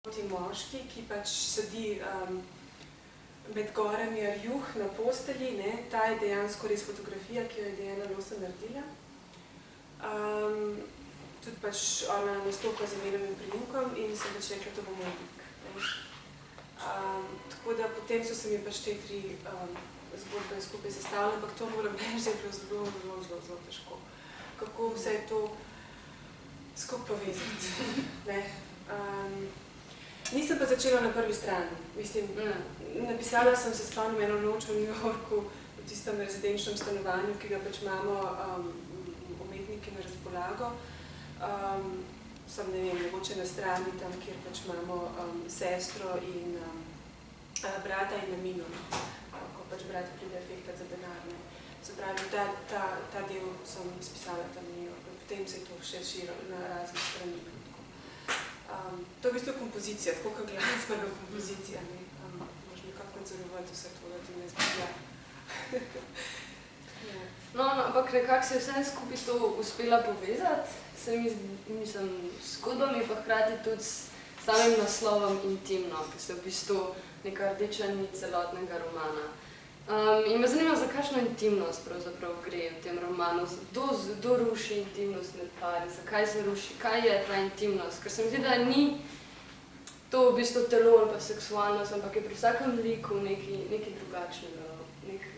Ti moški, ki pač sedi med gorami rjuh na postelji, ne, ta je dejansko res fotografija, ki jo je Diana Lawson naredila. Tudi pač ona nastopa z imenom in priimkom in sem pač rekla, to bo moj lik. Tako da potem so se mi pač te tri zgodbe skupaj sestavile, ampak to moram reči, da je bilo zelo težko. Kako vse to skupaj povezati. Nisem pa začela na prvi strani. Mislim, napisala sem se spomnim eno noč v New Yorku v tistem rezidenčnem stanovanju, ki ga pač imamo umetniki na razpolago. Sem, ne vem, mogoče na strani tam, kjer pač imamo sestro in brata in Amino, ko pač brat pride efektat za denar. Se pravi, ta del sem spisala tam v New Yorku. Potem se je to še širilo na raznih stranih. To je v bistvu kompozicija, tako kot glasbena kompozicija. Moš nekako konzervovati vse to, da ti ne zbija. No, ampak nekako se je vse skupaj to uspela povezati, se mi mislim, s zgodbami, pa hkrati tudi s samim naslovom Intimno, ki se v bistvu neka rdeča nit celotnega romana. In me zanima, za kakšno intimnost pravzaprav gre v tem romanu, kdo ruši intimnost med pari, zakaj se ruši, kaj je ta intimnost, ker se mi zdi, da ni to v bistvu telo ali pa seksualnost, ampak je pri vsakem liku nekaj drugačnega.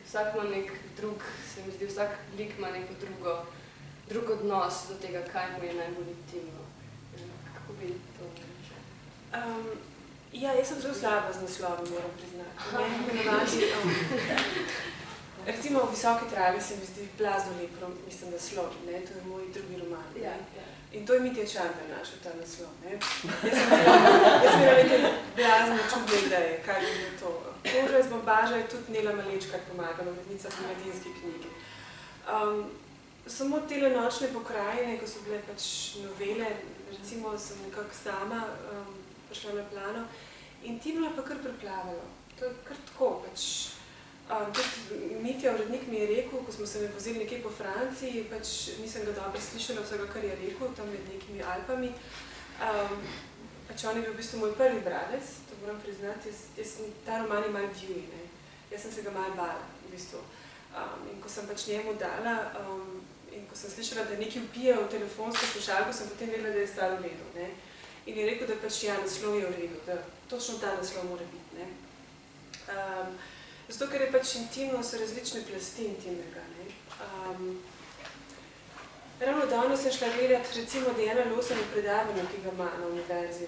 Vsak ima nek drug, se mi zdi, vsak lik ima neko drug odnos do tega, kaj mu je najbolj intimno. Kako bi to reče? Ja, jaz sem zelo slaba z naslovom, moram priznati. Recimo v Visoki travi se mi zdi blazno lepo, mislim, naslov, to je moj drugi roman. In to je Mitja Čander našel ta naslov. Jaz sem imela neke blazne čudne ideje, kaj bi bilo to. Koža iz bombaža je tudi Nela Malečkar pomagala, urednica v mladinski knjigi. Samo tele nočne pokrajine, ko so bile pač novele, recimo sem nekako sama prišla na plano. Intimno je pa kar preplavalo. To je kar tako, pač. Tudi Mitja, urednik, mi je rekel, ko smo se me vozili nekje po Franciji, pač nisem ga dobro slišala vsega, kar je rekel, tam med nekimi Alpami. Pač on je bil v bistvu moj prvi bralec, to moram priznati, ta roman je malo divji, Jaz sem se ga malo bala, v bistvu. In ko sem pač njemu dala, in ko sem slišala, da nekaj vpije v telefonsko slušalko, sem potem vedela, da je stvar v redu, In je rekel, da pač naslov je v redu, da točno ta naslov mora biti, Zato, ker je pač intimno, so različne plasti intimnega, Ravno danes sem šla gledati, recimo, Diana Lawson v predavanju, ki ga ima na univerzi,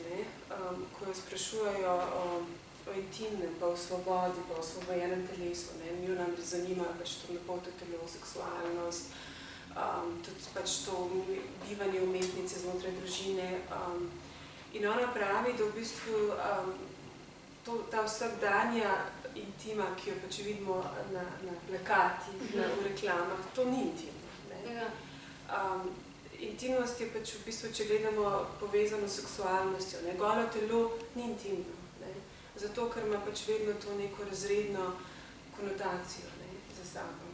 ko jo sprašujejo o intimnem, pa o svobodi, pa o osvobojenem telesu, Njo namreč zanima pač to napoto telo, seksualnost, tudi pač to bivanje umetnice znotraj družine. In ona pravi, da v bistvu ta vsakdanja intima, ki jo pač vidimo na plakatih, v reklamah, to ni intimno. Intimnost je pač v bistvu, če gledamo, povezano s seksualnostjo. Golo telo ni intimno, zato ker ima pač vedno to neko razredno konotacijo za sabo.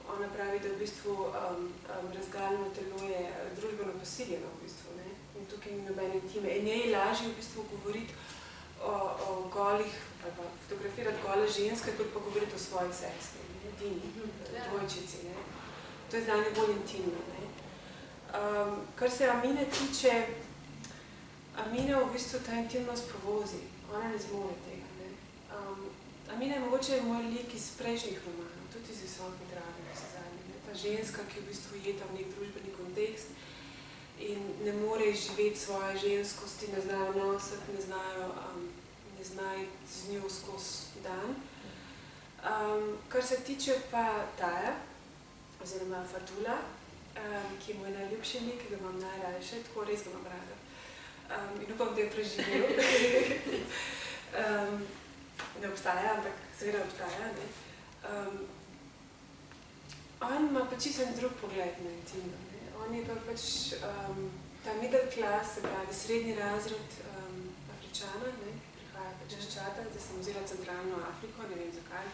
Ona pravi, da v bistvu razgalno telo je družbeno posiljeno v bistvu, in tukaj ni nobene intime. In je lažje v bistvu govoriti o golih, ali pa fotografirati gole ženske, kot pa govoriti o svojih sestri, Dini, dvojčici. To je znanje bolj intimno. Kar se Amine tiče, Amina v bistvu ta intimnost povozi. Ona ne zmore tega. Amina je mogoče moj lik iz prejšnjih romanov, tudi iz Visoke trave, ta ženska, ki v bistvu ujeta v nek družbeni kontekst in ne more živeti svoje ženskosti, ne znajo nositi, ne znajo z njo skozi dan. Kar se tiče pa Taja, oziroma Fatula, ki je moj najljubši lik, ki ga imam najrajše, tako res ga imam rada. In upam, da je preživel. Ne obstaja, ampak seveda obstaja. On ima pač čisto drug pogled na intimno. On je pa pač ta middle class, se pravi srednji razred Afričana, prihaja pač iz Čada, zdaj sem vzela centralno Afriko, ne vem zakaj.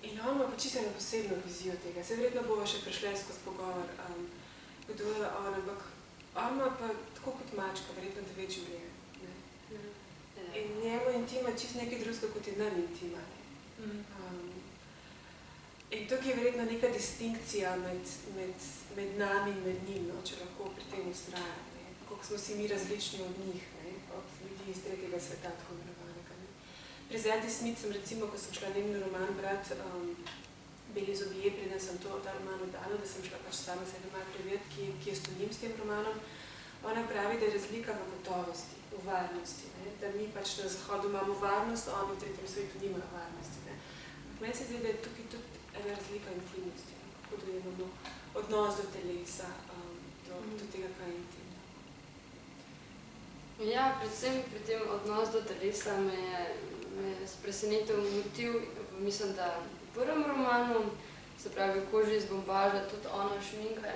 In on ima pač čisto eno posebno vizijo tega. Se verjetno bova še prišla skozi pogovor, kdo je on, ampak On ima pa tako kot mačka, verjetno 9 življenj. In njemu intima čist nekaj drugega, kot je nam intima. In tukaj je verjetno neka distinkcija med nami in med njim, no, če lahko pri tem ustrajam. Koliko smo si mi različni od njih, od ljudi iz tretjega sveta, tako imenovanega. Pri Zadie Smith sem recimo, ko sem šla njen roman brat Beli zobje, preden sem ta roman oddala, da sem šla pač sama sebe malo preveriti, kje stojim s tem romanom. Ona pravi, da je razlika v gotovosti, v varnosti. Da mi pač na zahodu imamo varnost, oni v tretjem svetu nimajo varnosti. Meni se zdi, da je tukaj tudi ena razlika intimnosti, kako da imamo odnos do telesa, do tega, kaj je intimno. Ja, predvsem pri tem odnos do telesa me je presenetil motiv, mislim, da v prvem romanu, se pravi v Koži iz bombaža, tudi ona šminka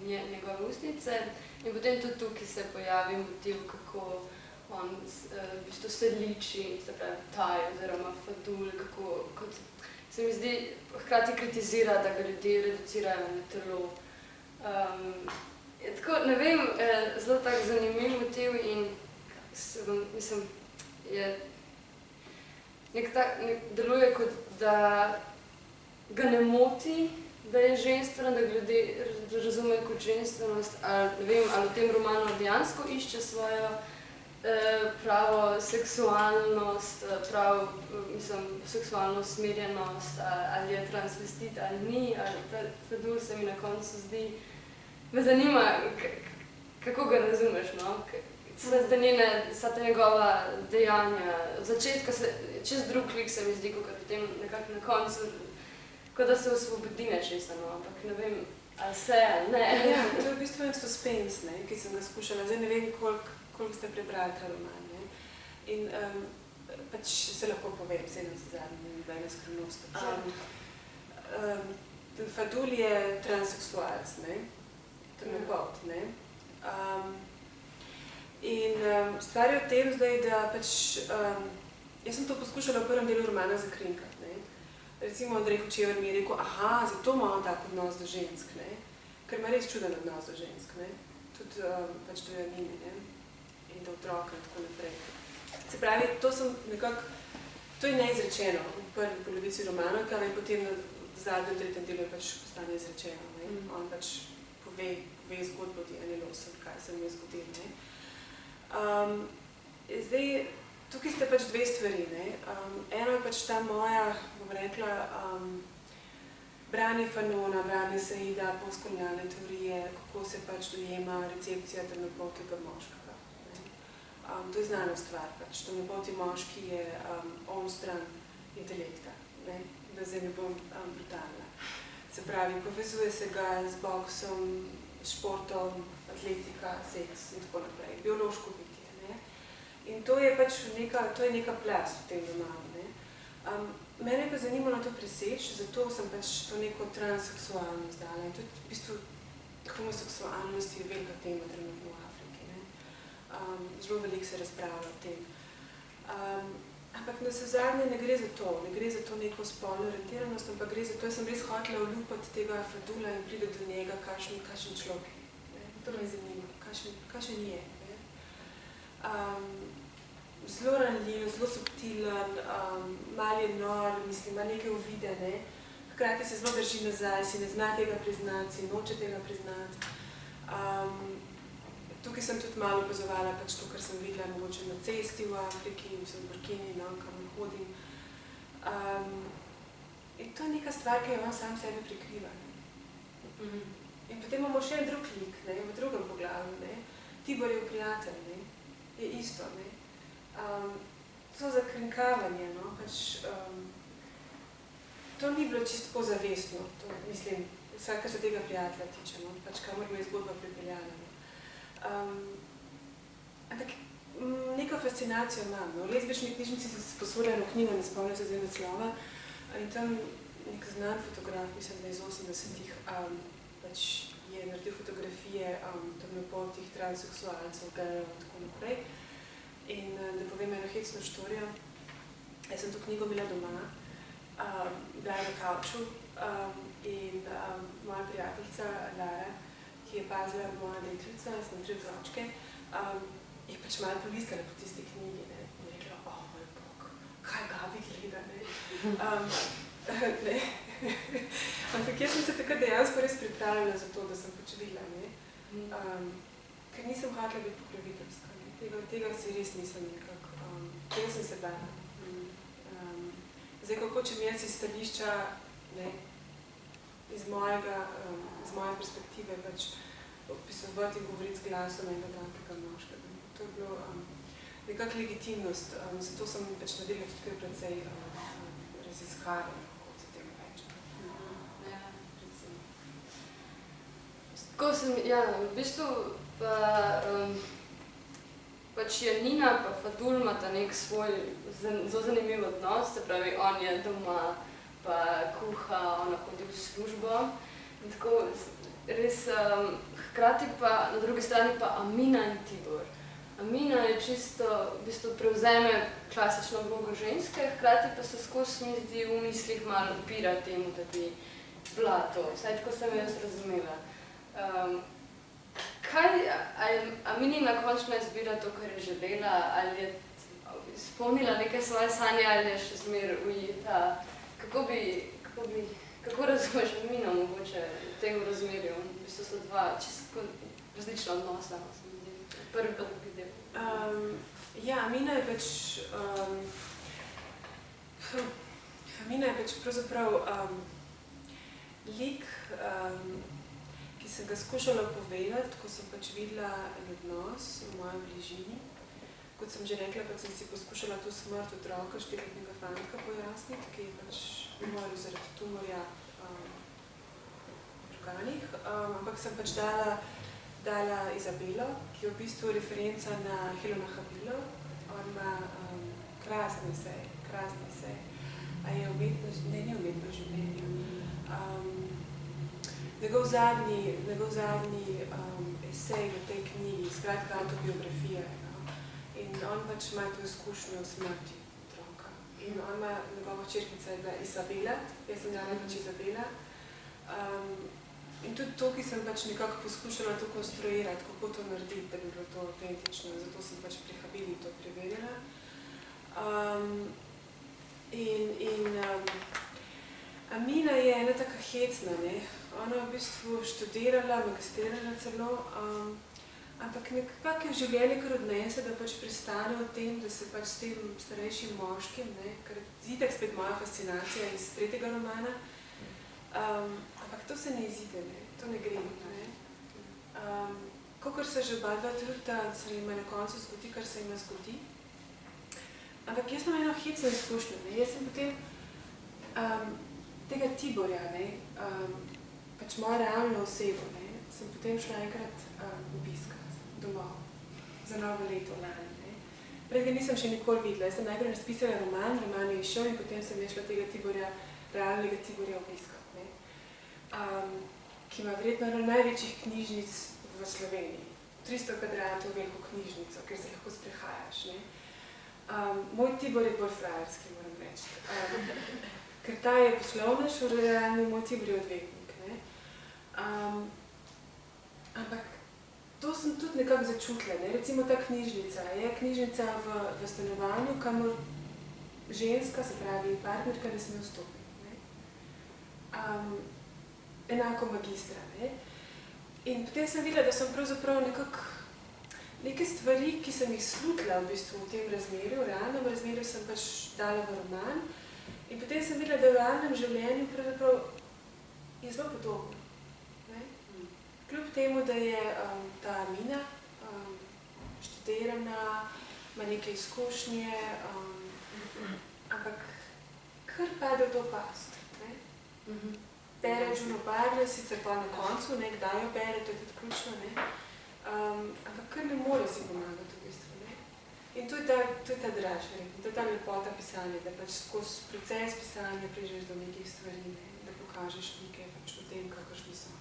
njegove ustnice in potem tudi tukaj se pojavi motiv, kako on v bistvu se liči, se pravi taj oziroma fadul, kako kot se mi zdi, hkrati kritizira, da ga ljudje reducirajo na telo. Tako, ne vem, zelo tak zanimiv motiv in mislim, deluje kot, da ga ne moti, da je ženstvena, da ljudje razume kot ženstvenost, ali ne vem, ali v tem romanu dejansko išče svojo pravo seksualnost, seksualno usmerjenost, ali je transvestit, ali ni, ali fadul se mi na koncu zdi. Me zanima, kako ga razumeš, no? Vsa ta njegova dejanja, od začetka čez drug lik se mi zdi, kot potem nekako na koncu, kot da se osvobodi nečesa, no, ampak ne vem, ali se, ali ne. Ja, to je v bistvu en suspense, ki sem ga skušala. Zdaj ne vem, koliko ste prebrali ta roman, ne. In pač se lahko povem, vse na zadnje, ne nobena skrivnost. Fadul je transseksualec, ne, temnopolt, ne. In stvar je v tem zdaj, da pač, jaz sem to poskušala v prvem delu romana zakrinkati, ne. Recimo Andrej Hočevar mi je rekel, aha, zato ima on tak odnos do žensk, ne. Ker ima res čuden odnos do žensk, ne. Tudi pač do Janine, ne. In do otroka in tako naprej. Se pravi, to sem nekako, to je neizrečeno v prvi polovici romana, kar je potem na zadnjem, tretjem delu je pač postane izrečeno, ne. On pač pove zgodbo od Jane Lawson, kaj se mi je zgodilo, ne. Zdaj, tukaj ste pač dve stvari, ne. Eno je pač ta moja, bom rekla, branje Fanona, branje Saida, postkolonialne teorije, kako se pač dojema recepcija temnopoltega moškega. To je znana stvar, pač temnopolti moški je onstran intelekta, ne, da zdaj ne bom brutalna. Se pravi, povezuje se ga z boksom, športom, atletika, seks in tako naprej, biološko bitje, ne. In to je pač neka plast v tem romanu, ne. Mene je pa zanimalo to preseči, zato sem pač to neko transseksualnost dala in tudi v bistvu homoseksualnost je velika tema trenutno v Afriki, ne. Zelo veliko se razpravlja o tem. Ampak navsezadnje ne gre za to neko spolno orientiranost, ampak gre za to, jaz sem res hotela olupati tega fadula in priti do njega, kakšen človek je. To me zanima, kakšen je. Zelo ranljiv, zelo subtilen, malo je nor, mislim, ima nekaj uvide, ne. Hkrati se zelo drži nazaj, si ne zna tega priznati, si noče tega priznati. Tukaj sem tudi malo opazovala pač to, kar sem videla mogoče na cesti v Afriki, mislim v Burkini, no, kamor hodim. In to je neka stvar, ki jo on sam sebe prikriva, ne. In potem imamo še en drug lik, ne, v drugem poglavju, ne. Tiborjev prijatelj, ne, je isto, ne. To zakrinkavanje, no, pač to ni bilo čisto tako zavestno, to mislim, vsaj kar se tega prijatelja tiče, no, pač kamor me je zgodba pripeljala, no. Ampak neko fascinacijo imam, no. V Lezbični knjižnici sem se posodila eno knjigo, ne spomnim se zdaj naslova, in tam nek znan fotograf, mislim, da iz 80-ih, pač je naredil fotografije temnopoltih transseksualcev, gejev in tako naprej. In da povem eno hecno štorijo, jaz sem to knjigo imela doma, bila je na kavču in moja prijateljica Lara ki je pazila moja deklica, jaz imam 3 otročke, je pač malo polistala po tisti knjigi, ne, in rekla, moj bog, kaj Gabi gleda, ne. Ne. Ampak jaz sem se takrat dejansko res pripravljala za to, da sem pač videla, ne. Ker nisem hotela biti pokroviteljska, ne. Tega si res nisem nekako, tega sem se bala. Zdaj, kako če mi jaz iz stališča, ne, iz moje perspektive pač opisovati in govoriti z glasom enega takega moškega. To je bilo nekak legitimnost, zato sem pač naredila tudi precej raziskave, kako se temu reče. Tako sem, ja, v bistvu pač Janina pa Fadul imata nek svoj zelo zanimiv odnos, se pravi, on je doma, pa kuha, ona hodi v službo in tako res, hkrati pa na drugi strani pa Amina in Tibor. Amina je čisto, v bistvu prevzeme klasično vlogo ženske, hkrati pa se skozi mi zdi v mislih malo upira temu, da bi bila to, vsaj tako sem jaz razumela. Aminina končna izbira to, kar je želela, ali je izpolnila neke svoje sanje, ali je še zmer ujeta? Kako razumeš Amino mogoče v tem razmerju? V bistvu so dva čisto različna odnosa, se mi zdi. Prvi pa drugi del. Ja, Amina je pač pravzaprav lik, ki sem ga skušala povedati, ko sem pač videla en odnos v moji bližini. Kot sem že rekla, pač sem si poskušala to smrt otroka, 4-letnega fantka pojasniti, ki je pač umrl zaradi tumorja v organih, ampak sem pač dala Izabelo, ki je v bistvu referenca na Helena Habilo. On ima krasne eseje. A je umetnost? Ne, ni umetnost življenja. Njegov zadnji esej v tej knjigi, skratka autobiografija. In on pač ima to izkušnjo smrti otroka. In on ima, njegova hčerkica je bila Izabela, jaz sem dala pač Izabela. In tudi to, ki sem pač nekako poskušala to konstruirati, kako to narediti, da bi bilo to autentično. Zato sem pač pri Habili to preverjala. Amina je ena taka hecna, ne. Ona je v bistvu študirala, magistrirala celo, ampak nekako je v življenju kar odnese, da pač pristane v tem, da se pač s tem starejšim moškim, ne, kar je itak spet moja fascinacija iz 3. romana, ampak to se ne izide, ne, to ne gre, ne. Kakor se že oba dva trudita, se jima na koncu zgodi, kar se jima zgodi. Ampak jaz imam eno hecno izkušnjo, ne, jaz sem potem tega Tiborja, ne, pač moja realna oseba, ne, sem potem šla enkrat obiskat domov za novo leto lani, ne. Predga nisem še nikoli videla, jaz sem najprej razpisala roman je izšel in potem sem šla tega Tiborja, realnega Tiborja obiskat, ne, ki ima verjetno eno največjih knjižnic v Sloveniji. 300 kvadratov veliko knjižnico, kjer se lahko sprehajaš, ne. Moj Tibor je bolj frajerski, moram reči. Ker ta je poslovnež, v realni moj Tibor je odvetnik, ne. Ampak to sem tudi nekako začutila, ne. Recimo ta knjižnica je knjižnica v stanovanju, kamor ženska, se pravi partnerka, ne sme vstopiti, ne. Enako magistra, ne. In potem sem videla, da sem pravzaprav nekako neke stvari, ki sem jih slutila v bistvu v tem razmerju, v realnem razmerju sem pač dala v roman. In potem sem videla, da v realnem življenju pravzaprav je zelo podobno. Kljub temu, da je ta Amina študirana, ima neke izkušnje, ampak kar pade v to past. Bere Juno Barle, sicer pa na koncu, ne, kdaj jo bere, to je tudi ključno, ne. Ampak kar ne more si pomagati v bistvu, ne. In to je ta draž, to je ta lepota pisanja, da pač skozi proces pisanja prižeš do nekih stvari, ne, da pokažeš nekaj pač o tem, kakršni so.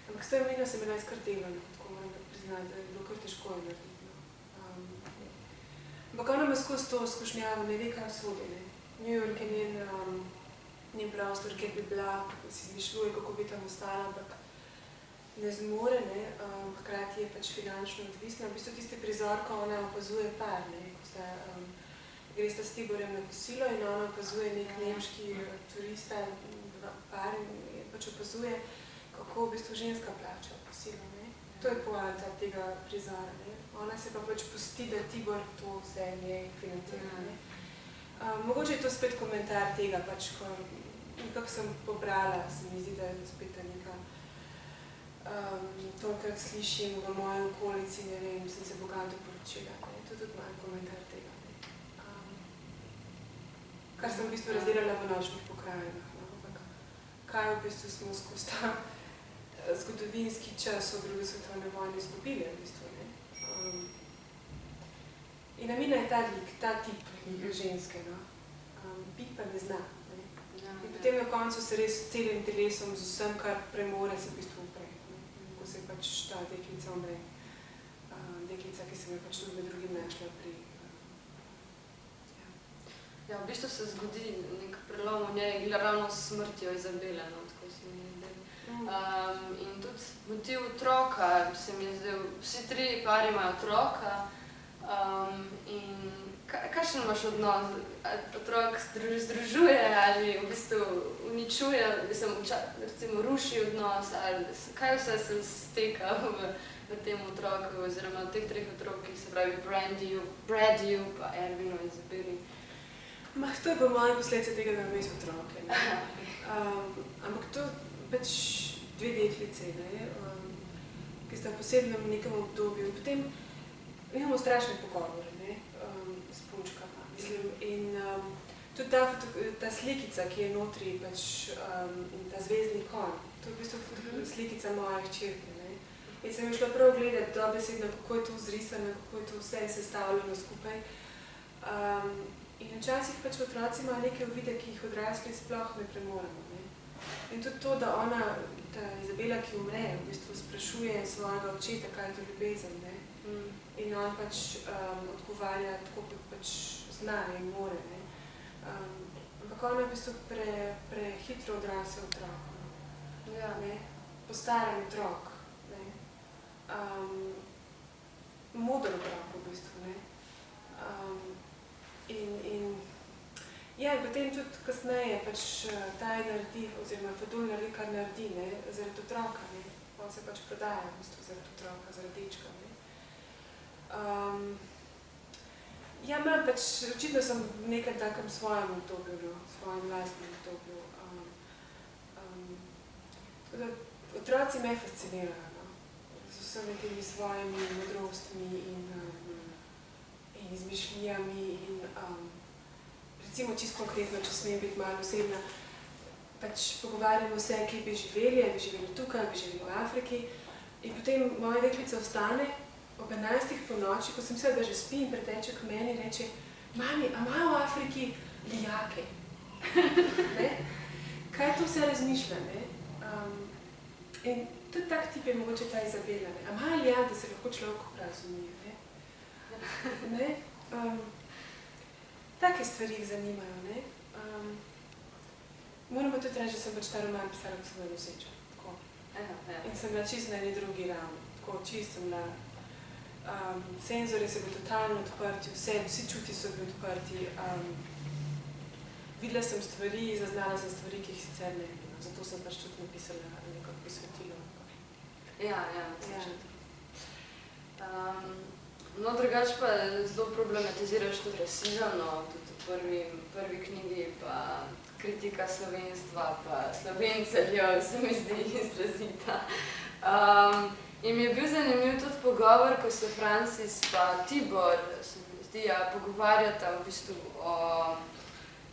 Ampak s to Amino sem bila izkartevana, tako moram priznati, da je bilo kar težko je narediti. Ampak ona ima skozi to skušnjavo, ne ve, kaj vsodi, ne. New York je njen prostor, kjer bi bila, si izmišljuje, kako bi tam ostala, ampak ne zmore, ne, hkrati je pač finančno odvisna. V bistvu tisti prizor, ko ona opazuje par, ne, ko sta, gresta s Tiborjem na kosilo in ona opazuje nek nemški turista, par in pač opazuje, kako v bistvu ženska plača kosilo, ne. To je poanta tega prizora, ne. Ona se pa pač pusti, da Tibor to vse njej financira, ne. Mogoče je to spet komentar tega, pač, ko nekako sem pobrala, se mi zdi, da je spet neka, tokrat slišim v moji okolici, ne vem, sem se bogato poročila, ne, to je tudi manj komentar tega, ne. Kar sem v bistvu razdelala v nočnih pokrajinah, no, ampak kaj v bistvu smo skozi ta zgodovinski čas od druge svetovne vojne izgubili, v bistvu, ne. In Amina je ta lik, ta tip ženske, no. Biti pa ne zna, ne. In potem na koncu se res s celim telesom, z vsem, kar premore, se v bistvu upre, ne. Ko se je pač ta deklica umre. Deklica, ki se mi je pač tudi med drugim našla pri... Ja, v bistvu se zgodi nek prelom v njej, ravno s smrtjo Izabele, no, tako se mi je zdelo. In tudi motiv otroka, se mi je zdel, vsi tri pari imajo otroka, in kakšen imaš odnos? Otrok združuje ali v bistvu uničuje, recimo ruši odnos, ali kaj vse se steka v tem otroku, oziroma v teh treh otrokih, se pravi Bradiju, pa Ervinu in Izabeli? To je pa moja posledica tega, da imam res otroke, ne. Ampak to pač dve deklice, ne, ki sta v posebnem nekem obdobju. In potem imamo strašne pogovore, ne, s punčkama, mislim. In tudi ta slikica, ki je notri, pač ta zvezdni konj, to je v bistvu slikica moje hčerke, ne. In sem jo šla prav gledati dobesedno, kako je to zrisano, kako je to vse sestavljeno skupaj. In včasih pač otroci imajo neke uvide, ki jih odrasli sploh ne premoremo, ne. In tudi to, da ona, ta Izabela, ki umre, v bistvu sprašuje svojega očeta, kaj je to ljubezen, ne. In on pač odgovarja tako, kot pač zna in more, ne. Ampak ona je v bistvu prehitro odrasel otrok, ne. Postaran otrok, ne. Moder otrok v bistvu, ne. In potem tudi kasneje pač taj naredi, oziroma Fadul naredi, kar naredi, ne, zaradi otroka, ne. On se pač prodaja v bistvu zaradi otroka, zaradi dečka, ne. Imam pač, očitno sem v nekem takem svojem obdobju, no, svojem lastnem obdobju. Tako da otroci me fascinirajo, no, z vsemi temi svojimi modrostmi in izmišljijami in recimo čisto konkretno, če smem biti malo osebna, pač pogovarjamo se, kje bi živeli tukaj, bi živeli v Afriki in potem moja deklica vstane ob 11. po noči, ko sem mislila, da že spi in preteče k meni in reče: Mami, a imajo v Afriki lijake? Ne? Kaj to vse razmišlja, ne? In tudi tak tip je mogoče ta Izabela, ne? A imajo lijak, da se lahko človek razumije, ne? Ne? Take stvari jih zanimajo, ne? Moram pa tudi reči, da sem pač ta roman pisala, ko sem bila noseča, tako. In sem bila čisto na eni drugi ravni, tako, čisto sem bila. Senzori so bili totalno odprti, vsi čuti so bili odprti. Videla sem stvari, zaznala sem stvari, ki jih sicer ne bi, no. Zato sem pač tudi napisala nekako posvetilo. Ja. No, drugače pa zelo problematiziraš tudi rasizem, no, tudi v prvi knjigi, pa kritika slovenstva, pa Slovenceljev, se mi zdi izrazita. In mi je bil zanimiv tudi pogovor, ko se Francis pa Tibor, se mi zdi, pogovarjata v bistvu o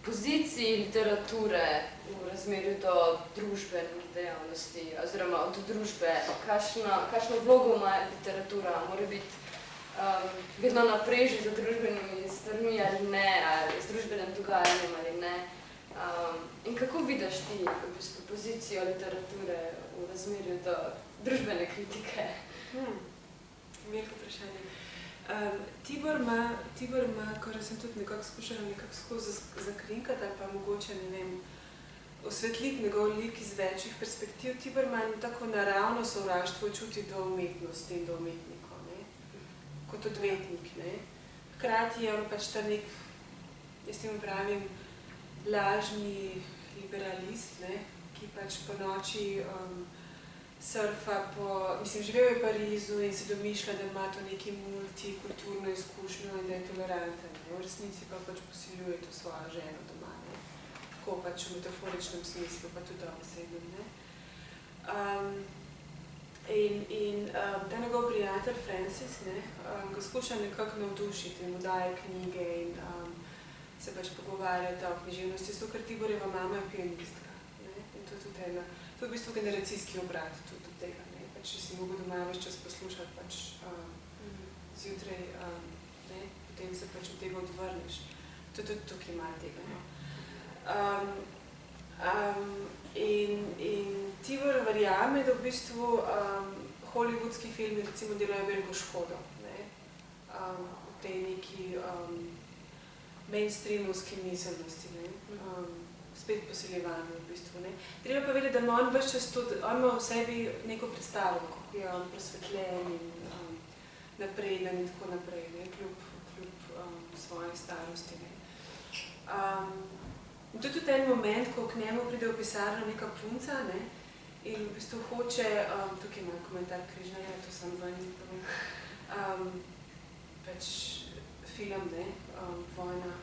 poziciji literature v razmerju do družbenih dejavnosti, oziroma od družbe, kakšno vlogo ima literatura, mora biti vedno na preži za družbenimi stvarmi ali ne, ali z družbenim dogajanjem ali ne. In kako vidiš ti v bistvu pozicijo literature v razmerju do družbene kritike? Veliko vprašanje. Tibor ima, kar sem tudi nekako skušala skozi zakrinkati, ali pa mogoče, ne vem, osvetliti njegov lik iz večjih perspektiv, Tiberman tako naravno sovraštvo čuti do umetnosti in do umetnikov, ne? Kot odvetnik. Ne? Hkrati je on pač ta nek, jaz temu pravim, lažni liberalist, ne? Ki pač po noči surfa po, živel je v Parizu in si domišlja, da ima to neki multikulturno izkušnjo in da je toleranten. Ne? V resnici pa pač posiljuje to svojo ženo doma. Ne? Tako pač v metaforičnem smislu, pa tudi dobesednem. Ta njegov prijatelj Francis, ne, ga skuša nekako navdušiti in mu daje knjige in se pač pogovarjata o književnosti, zato ker Tiborjeva mama je pianistka. Ne, in to je tudi ena, to je v bistvu generacijski obrat tudi od tega. Ne, pač, če si mogel doma več čas poslušati, pač zjutraj, ne, potem se pač od tega odvrneš. To je tudi tukaj malo tega. No. In Tibor verjame, da v bistvu hollywoodski filmi recimo delajo veliko škodo, ne? V tej neki mainstreamovski miselnosti, ne? Spet posiljevanju v bistvu. Ne? Treba pa vedeti, da ima on ves čas tudi, on ima v sebi neko predstavo, kako je on prosvetljen in napreden in tako naprej, ne? Kljub svoje starosti. Ne? In to je tudi en moment, ko k njemu pride v pisarno neka punca, ne? In v bistvu hoče, tukaj ima komentar Križnarja, to sem ven, pač film, ne? Vojna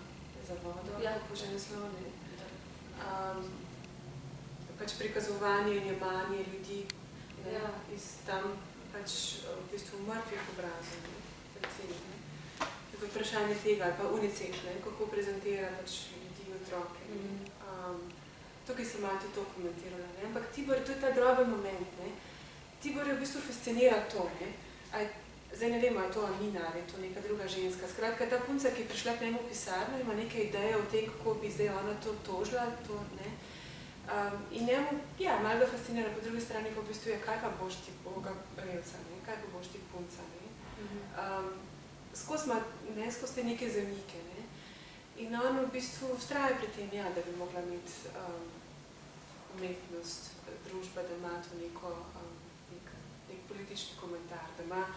za vodo, kako že naslov, ne? Pač prikazovanje in jemanje ljudi, ne? Iz tam pač v bistvu mrtvih obrazov, ne? Ne? Tako vprašanje tega, ali pa UNICEF, ne? Kako prezentira pač otroke. Tukaj sem malo tudi to komentirala. Ne? Ampak Tibor, to je ta droben moment. Ne? Tibor je v bistvu fascinira to. Ne? Zdaj ne vem, ali je to Amina, ali je to neka druga ženska. Skratka, ta punca, ki je prišla k njemu v pisarno, ima neke ideje o tem, kako bi zdaj ona to tožila. To, ne? In njemu, ja, malo ga fascinira, po drugi strani pa v bistvu je, kaj pa boš ti Boga revca, ne? Kaj pa boš ti punca. Ne? Skozi te neke zamike. Ne? In on v bistvu vztraja pri tem, ja, da bi mogla imeti umetnost, družba, da ima to nek politični komentar, da ima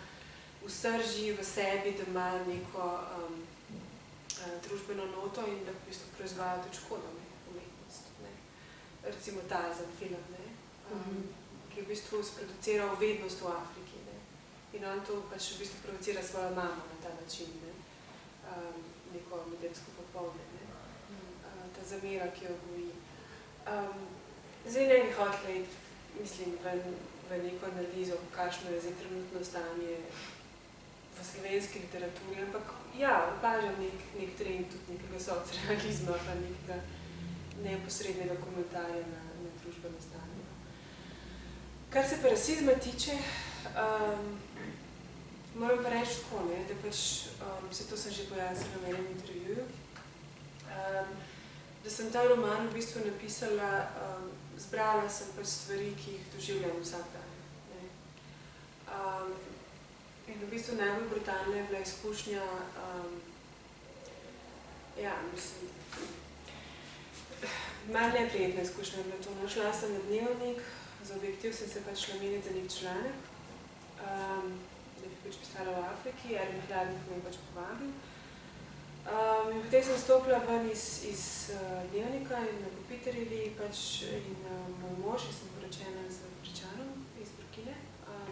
v srži, v sebi, da ima neko družbeno noto in da v bistvu proizvaja tudi škodo, ne, umetnost. Ne. Recimo Tarzan film, ne, ki je v bistvu sproduciral vednost v Afriki. Ne. In on to pač v bistvu provocira svojo mamo na ta način. Ne. Neko nedeljsko popoldne, ne? Ta zamera, ki jo goji. Zdaj ne bi hotela iti, mislim, v neko analizo, kakšno je zdaj trenutno stanje v slovenski literaturi, ampak ja, opažam nek trend tudi nekega socrealizma, pa nekega neposrednega komentarja na družbeno stanje. Kar se pa rasizma tiče, moram pa reči tako, ne, da pač, vse to sem že pojasnila v enem intervjuju, da sem ta roman v bistvu napisala, zbrala sem pač stvari, ki jih doživljam vsak dan. Ne. In v bistvu najbolj brutalna je bila izkušnja, ja, mislim, malo neprijetna izkušnja je bila to. Našla sem na Dnevnik, za Objektiv sem se pač šla meniti za nek članek, da bi pač pisala v Afriki, Eren Hladnik me pač povabil. In potem sem stopila ven iz Dnevnika in na Kopiterjevi pač in moj mož, jaz sem poročena z Afričanom iz Burkine,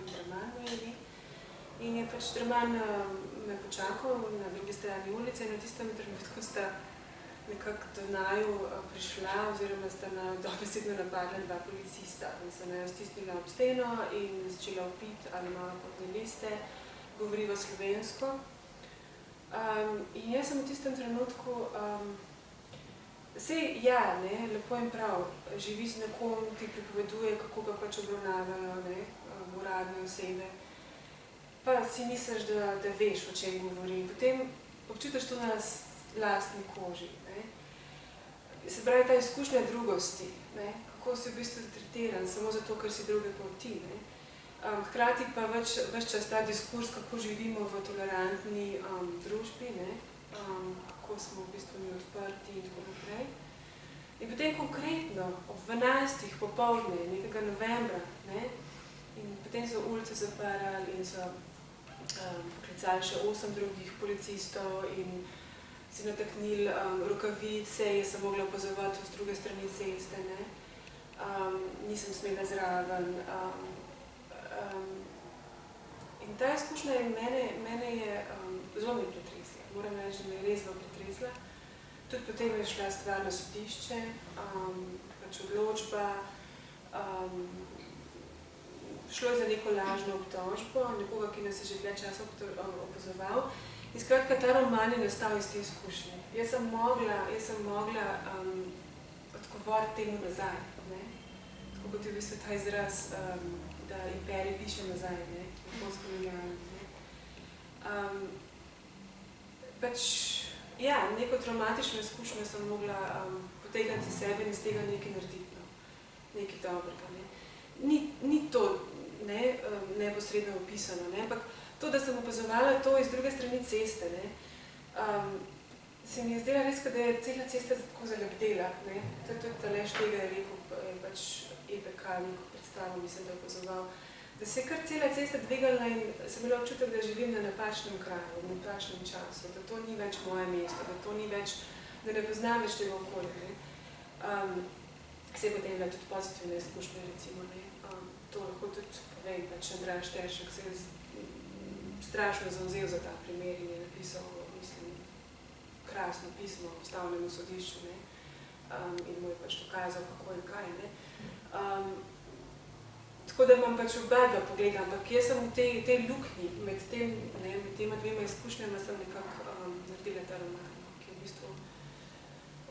Draman me je ime. In je pač Draman me počakal na drugi strani ulice in v tistem trenutku sta nekako do naju prišla oziroma sta naju dobesedno napadla dva policista. In sta naju stisnila ob steno in začela vpiti, ali malo potne liste, govoriva slovensko. In jaz sem v tistem trenutku, sej, ja, ne, lepo in prav, živi z nekom, ti pripoveduje, kako ga pač obravnavajo, ne, uradne osebe, pa si misliš, da veš, o čem govori. Potem občutiš to na lastni koži, ne. Se pravi, ta izkušnja drugosti, ne, kako si v bistvu tretiran, samo zato, ker si druge polti, ne. Hkrati pa ves čas ta diskurs, kako živimo v tolerantni družbi, ne, kako smo v bistvu mi odprti in tako naprej. In potem konkretno, ob 12. popoldne, nekega novembra, ne, in potem so ulice zaparali in so poklicali še 8 drugih policistov in si nataknili rokavice, jaz sem mogla opazovati z druge strani ceste, ne. Nisem smela zraven. In ta izkušnja mene je zelo mi pretresla. Moram reči, da me je res zelo pretresla. Tudi potem je šla stvar na sodišče, pač odločba. Šlo je za neko lažno obtožbo, nekoga, ki nas je že dlje časa opazoval. In skratka, ta roman je nastal iz te izkušnje. Jaz sem mogla odgovoriti temu nazaj, ne? Tako kot je v bistvu ta izraz, da imperij piše nazaj, ne? Pač, ja, neko traumatično izkušnjo sem mogla potegniti iz sebe in iz tega nekaj narediti, no? Nekaj dobrega, ne? Ni to neposredno opisano, ne? Ampak to, da sem opazovala to iz druge strani ceste, ne? Se mi je zdela res, da je cela cesta tako zalegdela, ne? To je tudi Aleš tega je rekel, je pač EPK neko predstavo, mislim, da je opazoval, da se je kar cela cesta dvigala in sem imela občutek, da živim na napačnem kraju, v napačnem času, da to ni več moje mesto, da to ni več, da ne poznam več tega okolja, ne? Se je potem tudi pozitivne izkušnje, recimo, ne? To lahko tudi povem, pač Andraž Teršek se je strašno zavzel za ta primer in je napisal, mislim, krasno pismo o ustavnemu sodišču, ne? In mu je pač dokazal, kako in kaj, ne? Tako da imam pač oba dva pogleda, ampak jaz sem v tej luknji med tema dvema izkušnjama sem nekako naredila ta roman, ki je v bistvu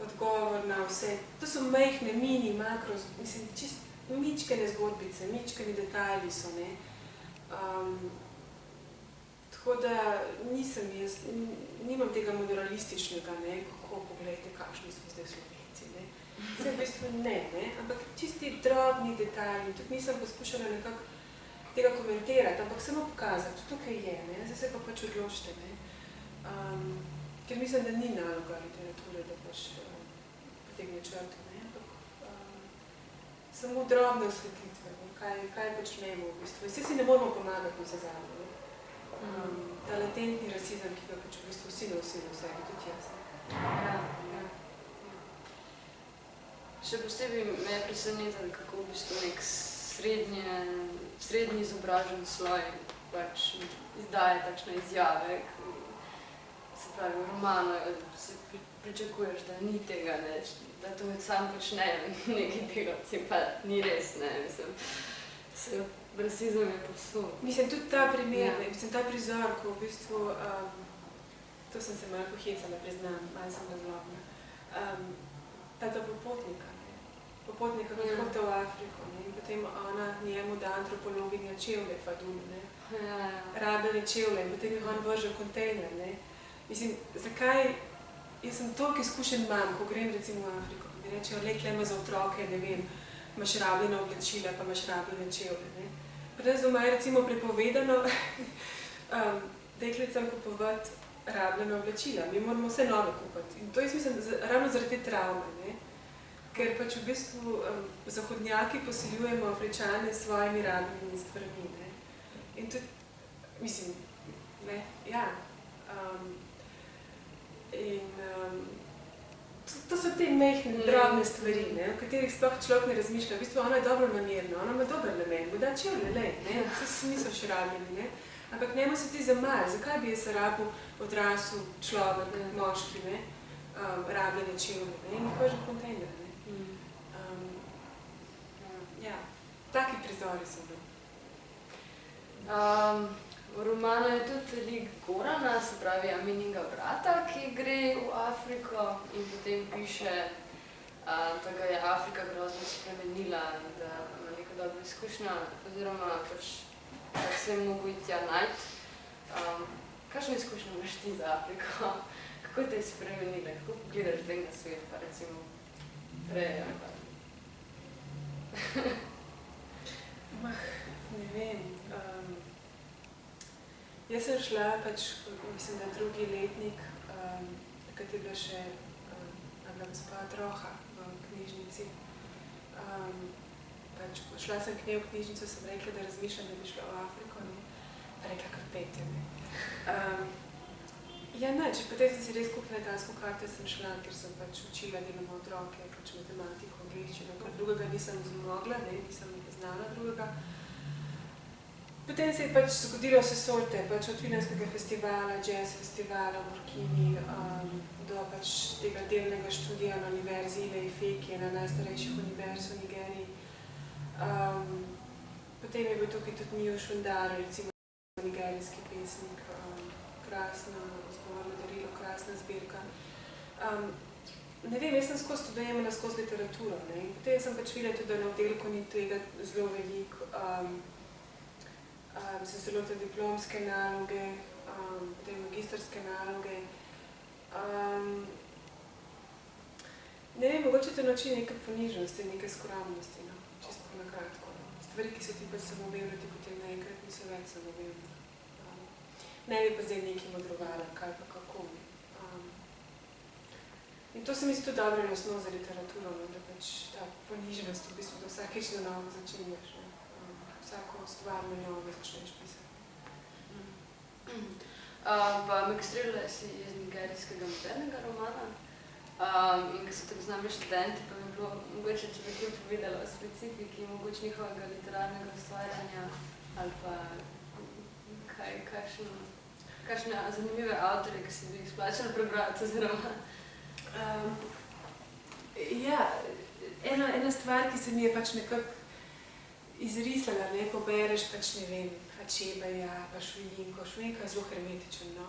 odgovor na vse. To so majhne, mini, makro, mislim, čist mičkene zgodbice, mičkeni detajli so, ne. Tako da nimam tega moralističnega, ne, kako pogledajte, kakšni smo zdaj Slovenci, ne. Vse v bistvu ne, ampak čisti drobni detajli, tudi nisem poskušala nekako tega komentirati, ampak samo pokazati, tukaj je, ne, zdaj se pa pač odločite, ne. Ker mislim, da ni naloga literature, da pač potegne črto, ne, ampak samo drobne osvetlitve, kaj počnemo v bistvu. Vse si ne moramo pomagati v zazadnje, ne. Ta latentni rasizem, ki ga pač v bistvu vsi nosimo v sebi, tudi jaz. Ja. Še posebej me je presenetilo, kako v bistvu nek srednji izobražen sloj pač izdaje takšne izjave, se pravi v romanu, se pričakuješ, da ni tega, ne, da to sam počnejo nekaj delavci, pa ni res, ne, mislim, rasizem je povsod. Mislim, tudi ta primer, mislim, ta prizor, ko v bistvu, to sem se malo pohecala, priznam, malo sem razlobna, ta popotnika, popotnika, ki hodite v Afriko, ne, in potem ona njemu da antropologinja čevlje, Fadulu, ne, rabljene čevlje, in potem jih on vrže v kontejner, ne. Mislim, zakaj, jaz sem toliko izkušen imam, ko grem recimo v Afriko, ko mi rečejo, lekle ima za otroke, ne vem, imaš rabljena oblačila, pa imaš rabljene čevlje, ne. Pri nas doma je recimo prepovedano deklicam kupovati rabljena oblačila, mi moramo vse nove kupiti. In to jaz mislim, ravno zaradi te travme, ne. Ker pač v bistvu zahodnjaki posiljujemo Afričane s svojimi rabljenimi stvarmi, ne. In tudi, mislim, ne, ja. To so te mehne, drobne stvari, ne, o katerih sploh človek ne razmišlja. V bistvu ona je dobro namerna, ona ima dober namen, bo da čevlje, lej, ne, vse niso še rabljeni, ne. Ampak njemu se ti zamaj, zakaj bi se rabil odrasel človek, moški, ne, rabljene čevlje, ne, in jih vrže v kontejner, ne. Ja, taki prizori so bili. V romanu je tudi lik Gorana, se pravi Amininga brata, ki gre v Afriko in potem piše, da ga je Afrika grozno spremenila in da ima neko dobro izkušnjo, oziroma pač, da se je mogel iti tja najti. Kakšno izkušnjo imaš ti za Afriko? Kako te je spremenila? Kako pogledaš zdaj na svet, pa recimo prej? Ne vem. Jaz sem šla pač, mislim, da drugi letnik, takrat je bila še gospa Troha v knjigi knjižnici. Pač, šla sem k njej v knjižnico, sem rekla, da razmišljam, da bi šla v Afriko, ne? Pa rekla, kar petje, ne. Ja, nič, potem sem si res kupila letalsko karto, sem šla, ker sem pač učila deloma otroke, pač matematiko, angleščino, ker drugega nisem zmogla, ne, nisem znala drugega. Potem se je pač zgodilo vse sorte, pač od Vilenskega festivala, jazz festivala v Burkini, do pač tega delnega študija na univerzi Ile-Ife, ki je ena najstarejših univerz v Nigeriji. Potem je bil tukaj tudi Miloš Undar, recimo nigerijski pesnik, krasno zgovorno darilo, krasna zbirka. Ne vem, jaz sem skozi to dojemala skozi literaturo, ne, in potem sem pač videla tudi, da na oddelku ni tega zelo veliko. Sem se lotila diplomske naloge, potem magistrske naloge. Ne vem, mogoče te nauči neke ponižnosti, neke skromnosti, no, čisto na kratko. Stvari, ki so ti pač samoumevne, ti potem naenkrat niso več samoumevne. Ne bi pa zdaj nekaj modrovala, kaj pa kako. In to se mi zdi tudi dobro in osnov za literaturo, no, da pač ta ponižnost v bistvu, da vsakeč na novo začenjaš. Vsako stvar na novo začneš pisati. Pa Megstrelila si iz nigerijskega modernega romana. In ko so tako z nami študenti, pa bi bilo mogoče, če bi kaj povedala o specifiki, mogoče njihovega literarnega ustvarjanja ali pa kakšne zanimive avtorje, ki si bi jih splačala prebrati oziroma. Ja, ena stvar, ki se mi je pač nekako izrisala, ne, pobereš pač, ne vem, Hačebeja, pa Šujinko. Šujinka je zelo hermetičen, no.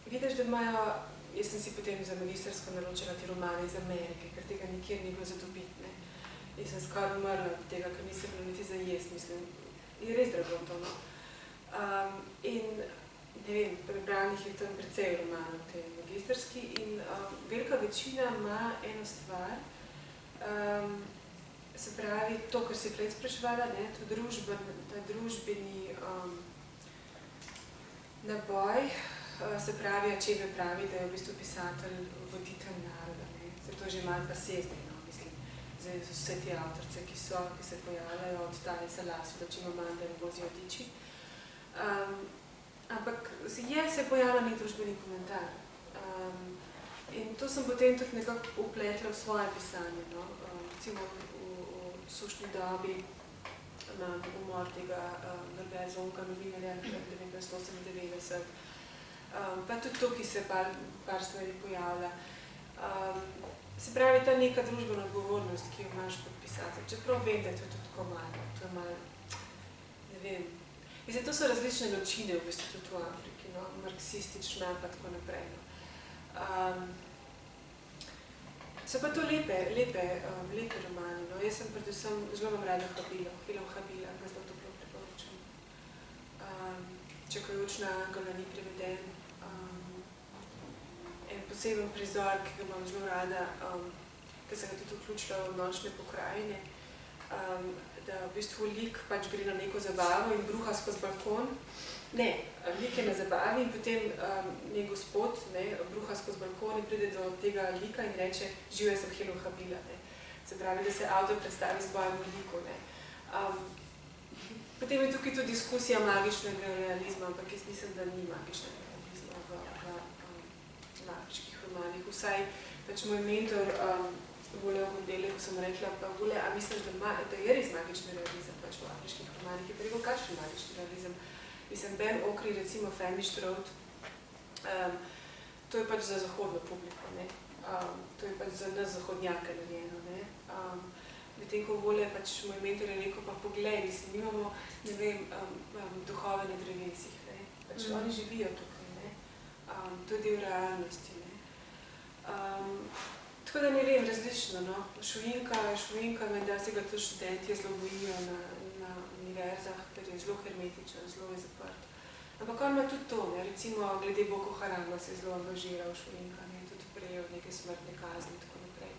Vidiš, da imajo, jaz sem si potem za magistrsko naročila te romane iz Amerike, ker tega nikjer ni bilo za dobiti, ne. Jaz sem skoraj umrla od tega, ker nisem bilo niti za jesti, mislim. Je res drago to, no. In, ne vem, prebranih je tam precej romanov te magistrski in velika večina ima eno stvar, se pravi, to, kar si prej spraševala, ne, ta družbeni naboj, se pravi, Ačebe pravi, da je v bistvu pisatelj voditelj naroda, ne. Se to že malo pase zdaj, no, mislim. Zdaj vse te avtorice, ki se pojavljajo od Tanje Salasu, da Chimamanda Ngozi Adichie. Ampak se pojavlja nek družbeni komentar. In to sem potem tudi nekako upletla v svoje pisanje, no. Recimo v Sušni dobi imam umor tega Norbert Zonka, novinarja 1998, pa tudi tukaj se par stvari pojavlja. Se pravi, ta neka družbena odgovornost, ki jo imaš kot pisatelj, čeprav vem, da je to tudi tako malo, to je malo, ne vem. In zato so različne načine v bistvu tudi v Afriki, no, marksistična pa tako naprej, no. So pa to lepe romani, no. Jaz sem predvsem, zelo imam rada Habilo, Hilom Habila, ga zelo toplo priporočam. Čakajoč na Angela ni preveden. En poseben prizor, ki ga imam zelo rada, ker sem ga tudi vključila v Nočne pokrajine, da v bistvu lik pač gre na neko zabavo in bruha skozi balkon. Ne, lik je na zabavi in potem njen gospod, ne, bruha skozi balkon in pride do tega lika in reče, živel sem Hilom Habila, ne. Se pravi, da se avtor predstavi svojemu liku, ne. Potem je tukaj tudi diskusija magičnega realizma, ampak jaz mislim, da ni magičnega realizma v afriških romanih. Vsaj pač moj mentor, Vole Ogundele, ko sem rekla, pa Vole, a misliš, da je res magični realizem pač v afriških romanih? Je pa rekel, kakšen magični realizem? Mislim, Ben Okri, recimo Famished Road, to je pač za zahodno publiko, ne. To je pač za nas zahodnjake narejeno, ne. Medtem ko Vole, pač moj mentor je rekel, pa poglej, mislim, imamo, ne vem, duhove na drevesih, ne. Pač oni živijo tukaj, ne. To je del realnosti, ne. Tako da ne vem, različno, no. Šujinka, menda se ga tudi študenti zelo bojijo na univerzah, ker je zelo hermetičen, zelo je zaprt. Ampak on ima tudi to, ne, recimo glede Boko Harama se je zelo angažiral Šujinka, ne, tudi prejel neke smrtne kazni in tako naprej.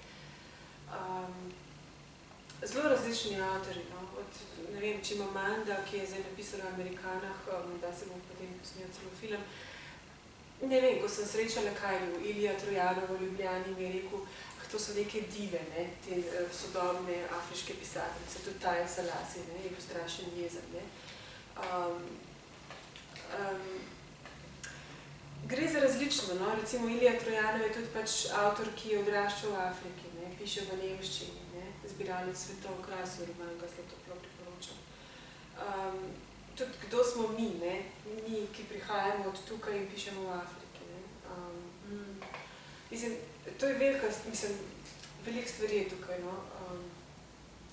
Zelo različni avtorji, no, od, ne vem, Chimamanda, ki je zdaj napisala o Amerikanah, da se bom potem posnel celo film. Ne vem, ko sem srečala Kajlu, Ilija Trojanov v Ljubljani, mi je rekel, to so neke dive, ne, te sodobne afriške pisateljice, tudi Taya Salasi, ne, je Ustrašen jezer. Ne. Gre za različno, no? Recimo Ilija Trojanov je tudi pač avtor, ki je odraščal v Afriki, ne? Piše v nemščini, ne? Zbiralec svetov, krasen roman, ga zelo toplo priporočam. Tudi kdo smo mi, ne? Mi, ki prihajamo od tukaj in pišemo v Afriki. Ne? Mislim, to je veliko stvari je tukaj, no?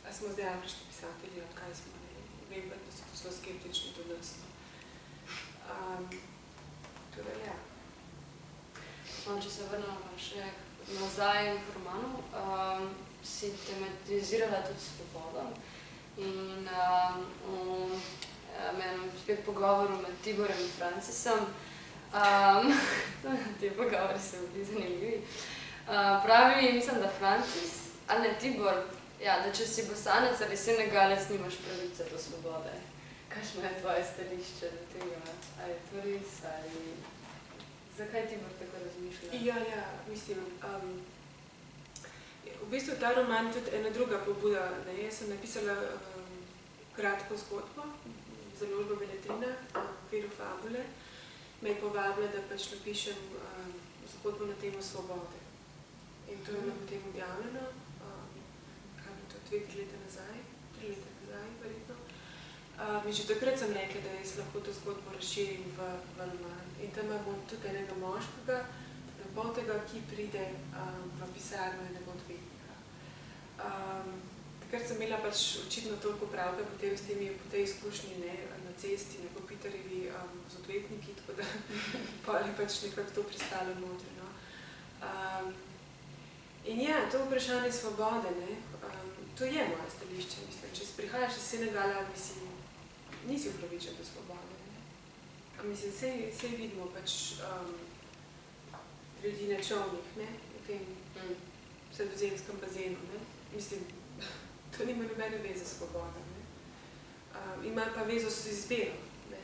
A smo zdaj afriški pisatelji, od kaj smo, ne? Vem pa, da so to zelo skeptični do nas, no? Torej, ja. No, če se vrnemo še nazaj v romanu, si tematizirala tudi svobodo in menem spet pogovoru med Tiborem in Francisom. Te pogovori so bili zanimivi. Pravi, mislim, da Francis, ali ne Tibor, ja, da če si Bosanec ali Senegalec, nimaš pravice do svobode. Kakšno je tvoje stališče do tega? Ali je to res? Ali... Zakaj Tibor tako razmišlja? Ja, mislim, v bistvu ta roman tudi ena druga pobuda. Ne? Jaz sem napisala kratko zgodbo, založba Beletrina, v okviru fabule. Me je povabila, da pač napišem zgodbo na temo svobode. In to je bilo potem objavljeno, kaj je to, 2 leta nazaj, 3 leta nazaj, verjetno. Že takrat sem rekla, da jaz lahko to zgodbo razširim v roman. In tam imamo tudi enega moškega, temnopoltega, ki pride v pisarno enega odvetnika. Takrat sem imela pač očitno toliko pravka po tej izkušnji, ne, na cesti, na Kopitarjevi z odvetniki, tako da pa je pač nekako to pristalo notri. No. In ja, to vprašanje svobode, ne, to je moje stališče, mislim. Če prihajaš iz Senegala, nisi upravičen do svobode. Mislim, sej vidimo pač ljudi na čovnih, ne, v tem sredozemskem bazenu, ne. Mislim, to nima nobene veze s svobodo, ne. Ima pa vezo s izbiro, ne,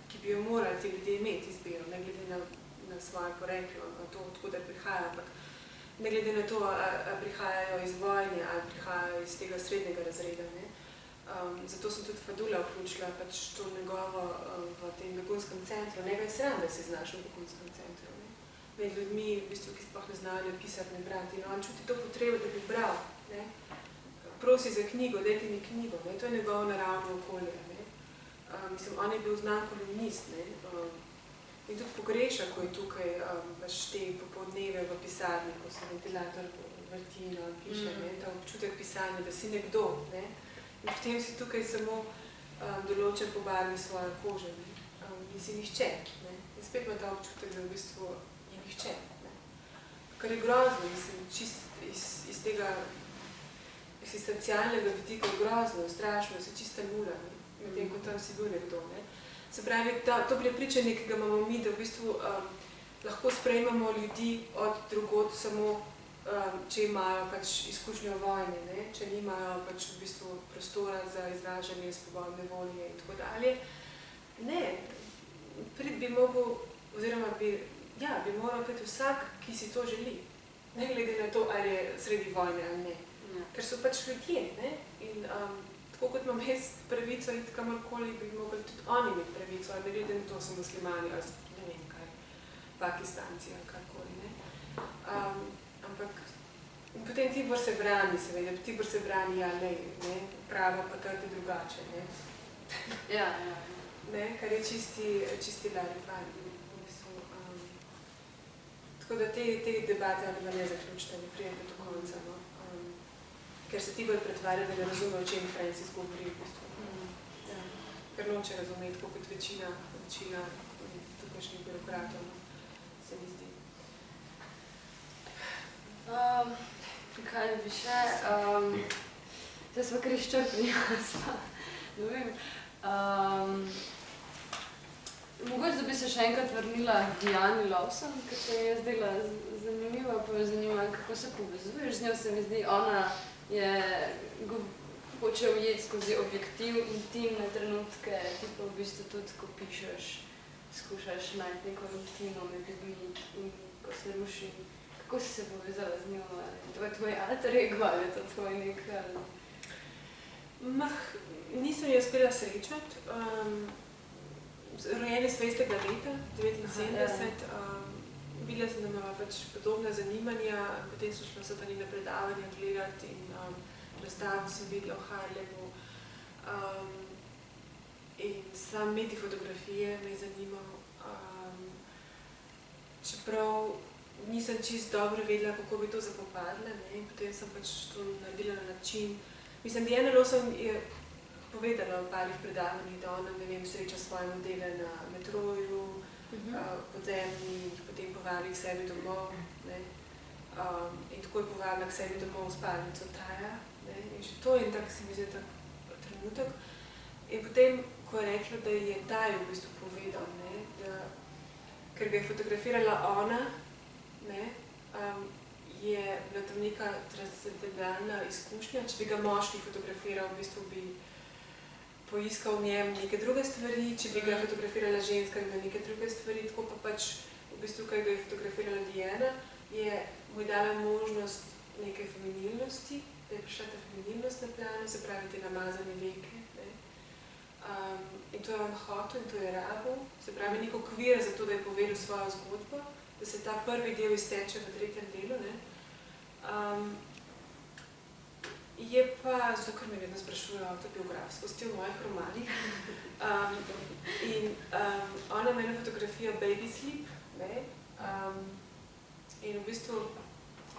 ki bi jo morali ti ljudje imeti izbiro, ne glede na svoje poreklo, na to, odkuda prihaja, ampak ne glede na to, ali prihajajo iz vojne, ali prihajajo iz tega srednjega razreda, ne. Zato sem tudi Fadula vključila pač to njegovo v tem begunskem centru. Njega je sram, da se je znašel v begunskem centru. Ne? Med ljudmi, v bistvu, ki sploh ne znajo ne pisati, ne brati. No, on čuti to potrebo, da bi bral. Ne? Prosi za knjigo, dajte mi knjigo. Ne? To je njegovo naravno okolje. Ne? Mislim, on je bil znan kolumnist. Ne? In tudi pogreša, ko je tukaj pač te popoldneve v pisarni, ko se ventilator vrti in piše. Ne? Ta občutek pisanja, da si nekdo. Ne? In potem si tukaj samo določen po barvi svoje kože, ne? In si nihče. Ne? In spet ima ta občutek, da v bistvu je nihče. Ne? Kar je grozno, mislim, čist iz tega eksistencialnega vidika grozno, strašno, se čista nula, medtem ko tam si bil nekdo. Ne? Se pravi, to prepričanje, ki ga imamo mi, da v bistvu lahko sprejmemo ljudi od drugod samo če imajo pač izkušnjo vojne, ne? Če nimajo pač v bistvu prostora za izražanje svobodne volje in tako dalje. Ne, bi mogel, oziroma bi moral priti vsak, ki si to želi. Ne glede na to, ali je sredi vojne ali ne. Ker so pač ljudje, ne? In tako kot imam jaz pravico iti kamorkoli, bi mogli tudi oni imeti pravico, ali ne glede na to so muslimani, ali ne vem kaj, Pakistanci ali karkoli, ne? Ampak potem Tibor se brani, seveda. Tibor se brani, ja, ne, pravo pa trdi drugače, ne. Ja. Ne, kar je čisti larifari. Tako da te debate ali ne zaključite, ne prijete do konca, no. Ker se Tibor pretvarja, da ne razume, o čem Francis govori, v bistvu. Ja, ker noče razumeti, kot večina tukajšnjih birokratov, no, se mi zdi. Kaj bi še? Zdaj smo kar izčrpni, ne vem. Mogoče, da bi se še enkrat vrnila k Diani Lawson, ker se mi je zdela zanimiva, pa me zanima, kako se povezuješ z njo. Se mi zdi, ona hoče ujeti skozi objektiv intimne trenutke, ti pa v bistvu tudi, ko pišeš, skušaš najti neko intimo med ljudmi in ko se ruši kako si se povezala z njo? To je tvoj alter ego ali je to tvoj nek... Nisem jo uspela srečati. Rojeni smo istega leta, 79. Videla sem, da imava pač podobna zanimanja, potem so šla vse na predavanja gledati in razstavo sem videla v Harlemu. In sam medij fotografije me je zanimal. Čeprav nisem čisto dobro vedela, kako bi to zapopadla, in potem sem pač to naredila na način. Mislim, Diana Lawson je povedala v parih predavanjih, da ona, ne vem, sreča svoje modele na metroju, podzemni, jih potem povabi k sebi domov, in tako je povabila k sebi domov v spalnico Taja. In že to je tak, se mi zdi, tak trenutek. In potem, ko je rekla, da je Taj v bistvu povedal, ker ga je fotografirala ona, je bila tam neka transcendentalna izkušnja. Če bi ga moški fotografiral, v bistvu bi poiskal v njem neke druge stvari, če bi ga fotografirala ženska, bi neke druge stvari, tako pa pač v bistvu, kaj ga je fotografirala Diana, mu je dala možnost neke feminilnosti, da je prišla ta feminilnost na plano, se pravi te namazane veke. In to je on hotel in to je rabil, se pravi nek okvir za to, da je povedal svojo zgodbo, da se ta prvi del izteče v tretjem delu. Je pa, zato ker me vedno sprašujejo autobiografskosti v mojih romanih, in ona ima eno fotografijo Baby Sleep, in v bistvu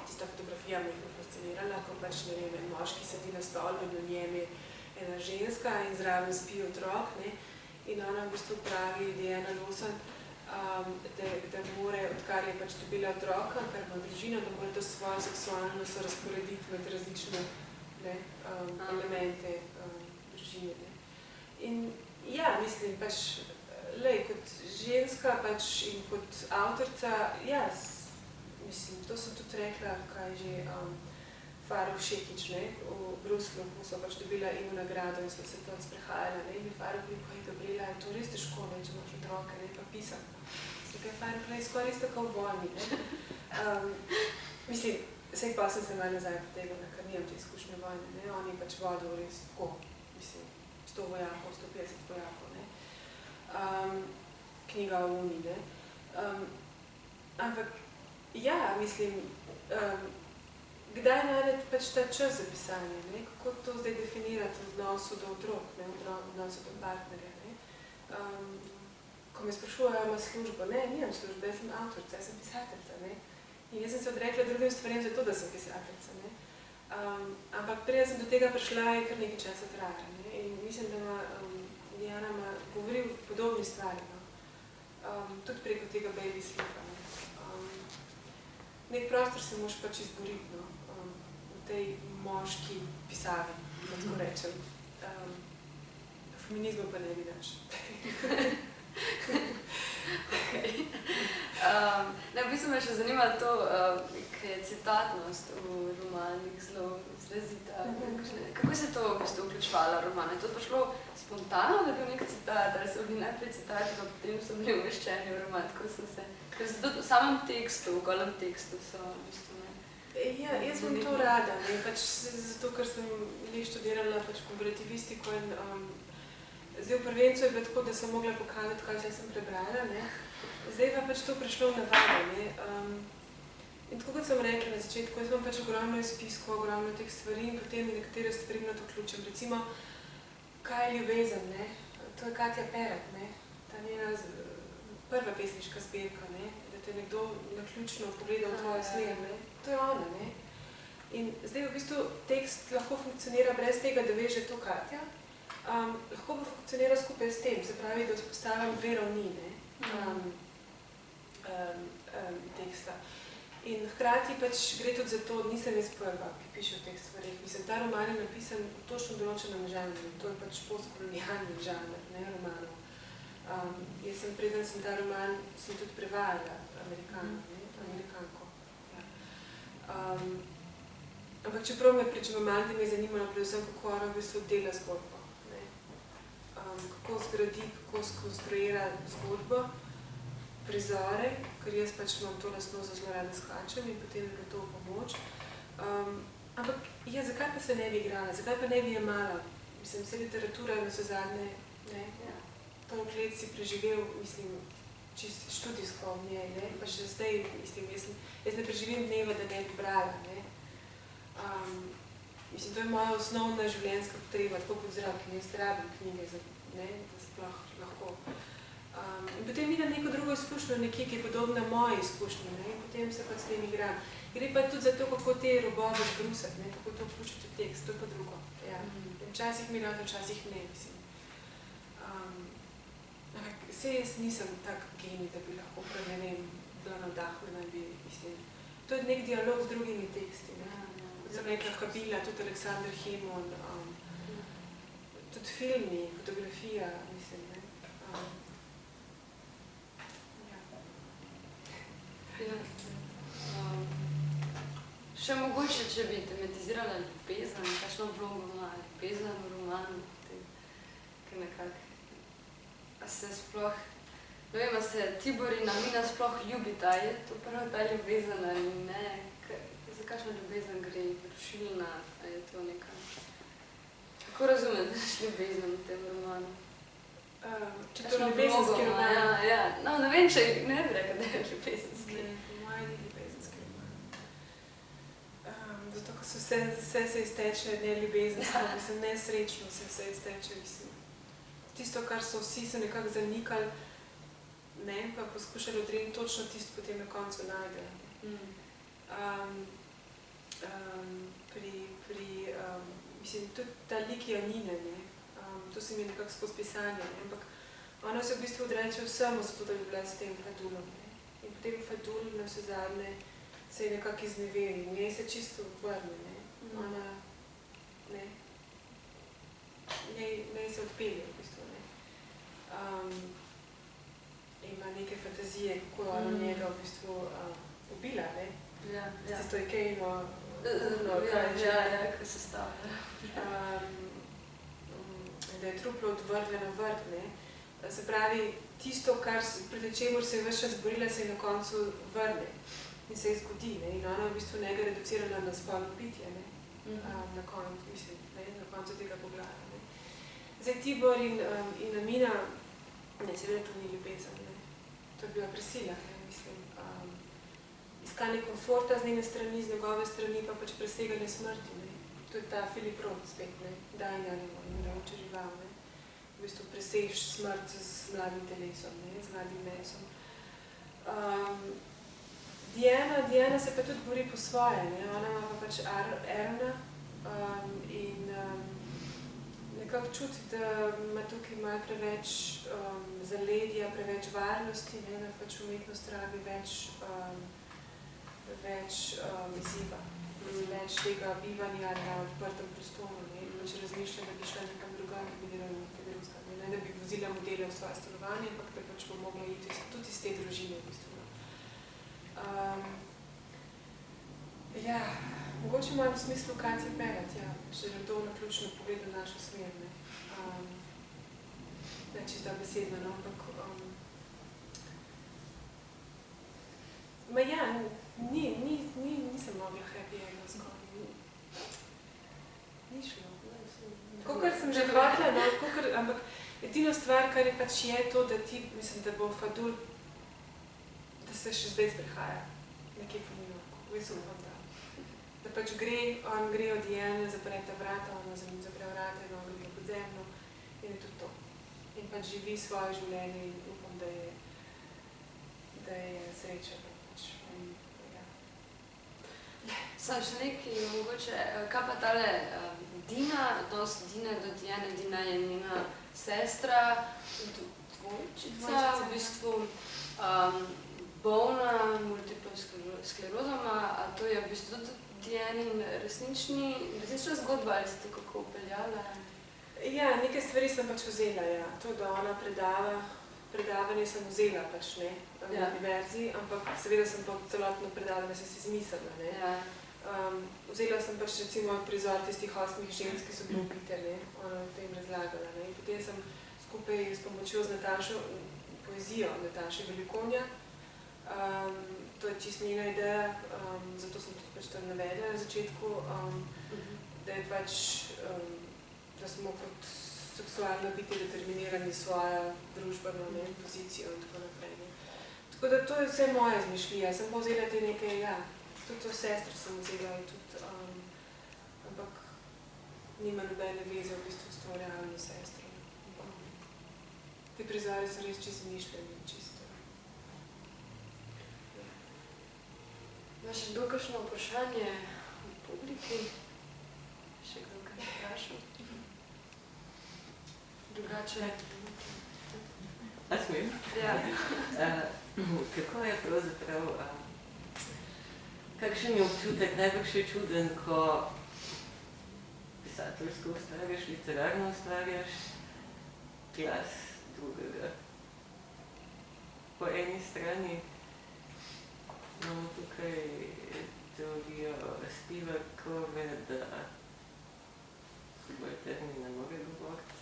tista fotografija me je fascinirala, ko pač, ne vem, en moški sedi na stolu in na njem je ena ženska in zraven spi otrok, in ona v bistvu pravi, Diana Lawson, da more, odkar je pač dobila otroka, kar ima družino, da mora to svojo seksualnost razporediti med različne elemente družine. In ja, mislim, pač, kot ženska pač in kot avtorica, mislim, to sem tudi rekla, kaj že Faruk Šekić, v Bruslju, ko so pač dobila eno nagrado in smo se tam sprehajala, in mi Faruk rekel, Gabriela, je to res težko, če imaš otroke, pa pisati. Kaj Faruk je skoraj isto kot v vojni. Mislim, vsej pa sem se malo nazaj potegala, ker nimam te izkušnje vojne, on je pač vodil res tako, mislim, 100 vojakov, 150 vojakov, knjiga o Uni, ampak, ja, mislim, kdaj najde pač ta čas za pisanje, kako to zdaj definirati v odnosu do otrok, v odnosu do partnerja. Ko me sprašujejo, ima službo, nimam službe, jaz sem avtorica, jaz sem pisateljica. In jaz sem se odrekla drugim stvarem zato, da sem pisateljica. Ampak prej sem do tega prišla, je kar nekaj časa traja. In mislim, da Diana govori o podobni stvari, tudi preko tega Baby Sleepa. Nek prostor se moraš pač izboriti v tej moški pisavi, da tako rečem. Feminizmu pa ne bi nič. V bistvu me še zanima to, kaj je citatnost v romanih zelo izrazita. Kako se to v bistvu vključevala romane? Je to prišlo spontano, da je bil nek citat, ali so bili najprej citati, pa potem so bili umeščeni v roman, tako so se... Ker se tudi v samem tekstu, v golem tekstu so v bistvu, Ja, jaz bom to rada, pač zato, ker sem študirala pač komparativistiko in zdaj v prvencu je bilo tako, da sem mogla pokazati, kaj sem prebrala, zdaj pa pač to prišlo v navado, in tako kot sem rekla na začetku, jaz imam pač ogromno izpiskov, ogromno teh stvari in potem nekatere stvari na to vključim, recimo, kaj je ljubezen, to je Katja Perat, ta njena prva pesniška zbirka, da te nekdo naključno pogleda v tvoje sneg, to je ona. In zdaj v bistvu tekst lahko funkcionira brez tega, da veže to Katja, lahko pa funkcionira skupaj s tem, se pravi, da vzpostavim dve ravni teksta. In hkrati pač gre tudi za to, nisem jaz prva, ki piše o teh stvarih. Mislim, ta roman je napisan v točno določenem žanru, to je pač postkolonialni žanr, romanov. Jaz sem, preden sem ta roman, sem tudi prevajala Amerikanko. Ampak čeprav me pri Chimamandi me je zanimalo predvsem, kako ona v bistvu dela zgodbo. Kako zgradi, kako skonstruira zgodbo. prizore, ker jaz pač imam to lastnost, da zelo rada skačem in potem je bilo to v pomoč. Ampak ja, zakaj pa se ne bi igrala, zakaj pa ne bi jemala? Mislim, vse literatura je na vse zadnje, ne? Toliko let si preživel, mislim, čisto študijsko v njej, ne? Pa še zdaj, mislim, jaz ne preživim dneva, da ne bi brala, ne? Mislim, to je moja osnovna življenjska potreba, tako kot zrak, in jaz rabim knjige, ne? Da sploh lahko. In potem vidim neko drugo izkušnjo nekje, ki je podobna moji izkušnji, ne? In potem se pa s tem igram. Gre pa tudi za to, kako te robove zbrusati, ne? Kako to vključiti v tekst, to je pa drugo. Ja. Včasih mi rado, včasih ne, mislim. Vse jaz nisem tak genij, da bi lahko prav, ne vem, bila navdahnjena, mislim. To je nek dialog z drugimi teksti, ne? Kot sem rekla, Habila, tudi Aleksandr Hemon, tudi filmi, fotografija, mislim, ne? Še mogoče, če bi tematizirala ljubezen, kakšno vlogo ima ljubezen v romanu, ker nekako, a se sploh, ne vem, a se Tibor in Amina sploh ljubita, je to prav ta ljubezen ali ne, za kakšno ljubezen gre, rušilna, a je to neka, kako razumeš ljubezen v tem romanu? Če to ljubezenski roman? Ja, no, ne vem, če ne bi rekla, da je ljubezenski. Ne, po moje ni ljubezenski roman. Zato, ko vse se izteče neljubezensko, mislim, nesrečno se vse izteče, mislim. Tisto, kar so vsi se nekako zanikali, ne, pa poskušali odrediti točno tisto, potem na koncu najdejo. Mislim, tudi ta lik Janine, ne, to se mi je nekako skozi pisanje, ne, ampak ona se v bistvu odreče vsemu, zato da bi bila s tem Fadulom, ne. In potem Fadul na vse zadnje se je nekako izneveri, njej se čisto vrne, ne. Ona, ne, njej se odpelje v bistvu, ne. Ima neke fantazije, kako je ona njega v bistvu ubila, ne. S tisto Ikejno, ko se stavlja. Da je truplo odvrgla na vrt, ne. Se pravi, tisto, proti čemur se je ves čas borila, se je na koncu vrne in se je zgodi, ne. In ona je v bistvu njega reducirala na spolno bitje, ne. Na koncu, mislim, ne, na koncu tega poglavja, ne. Zdaj Tibor in Amina, ne, seveda to ni ljubezen, ne. To je bila prisila, ne, mislim. Iskanje komforta z njene strani, z njegove strani, pa pač preseganje smrti, ne. To je ta Philip Roth spet, ne, Dajna, umirajoča žival, ne. V bistvu presež smrt z mladim telesom, ne, z mladim mesom. Diana se pa tudi bori po svoje, ne, ona ima pa pač Arona in nekako čuti, da ima tukaj malo preveč zaledja, preveč varnosti, ne, da pač umetnost rabi več izziva, več tega bivanja na odprtem prostoru, ne, in pač razmišlja, da bi šla nekam drugam, da bi delala nekaj drugega, ne, da bi vozila modele v svoje stanovanje, ampak da pač bo mogla iti tudi iz te družine, v bistvu. Ja, mogoče malo v smislu Katja Perat, ja, če je to naključno pogled na našo smer, ne. Ne čisto besedno, no, ampak ma ja, nisem mogla happy eno skoraj. Ni šlo. Kakor sem že hvatila, no, ampak edina stvar, kar je pač je to, da ti, mislim, da bo Fadul, da se še zdaj sprehaja nekje po New Yorku. Jaz upam, da pač on gre od Diane, zapre ta vrata, ona za njim zapre vrata in on gre pod zemljo in je tudi to. In pač živi svoje življenje in upam, da je srečen. Sam še nekaj, mogoče, kaj pa tale Dina, odnos Dine do Diane, Dina je njena sestra, dvojčica, v bistvu bolna multiplo sklerozama, a to je v bistvu tudi Dianin resnična zgodba, ali se to kako upeljala? Ja, nekaj stvari sem pač vzela, ja. To, da ona predavanje sem vzela pač, ne, na univerzi, ampak seveda sem pa celotno predavanje sem si izmislila, ne. Vzela sem pač recimo prizor tistih 8 žensk, ki so bili ubite, ne, ona o tem razlagala, ne. In potem sem skupaj s pomočjo z Natašo vizijo Nataše Velikonja. To je čisto njena ideja, zato sem tudi pač to navedla na začetku, da je pač, da smo kot seksualno biti determinirani svojo družbeno pozicijo in tako naprej. Tako da to je vse moja izmišljija. Sem pa vzela te nekaj, ja, tudi to sestro sem vzela in tudi, ampak nima nobene veze v bistvu s to realno sestro. Te prizori so res čisto izmišljeni, čisto. Ima še kdo kakšno vprašanje v publiki? Še kdo kaj vprašal? Drugače? A smem? Ja. Kako je pravzaprav, kakšen je občutek, najbrž je čuden, ko pisateljsko ustvarjaš, literarno ustvarjaš, glas drugega. Po eni strani imamo tukaj teorijo Spivakove, da subalterni ne more govoriti,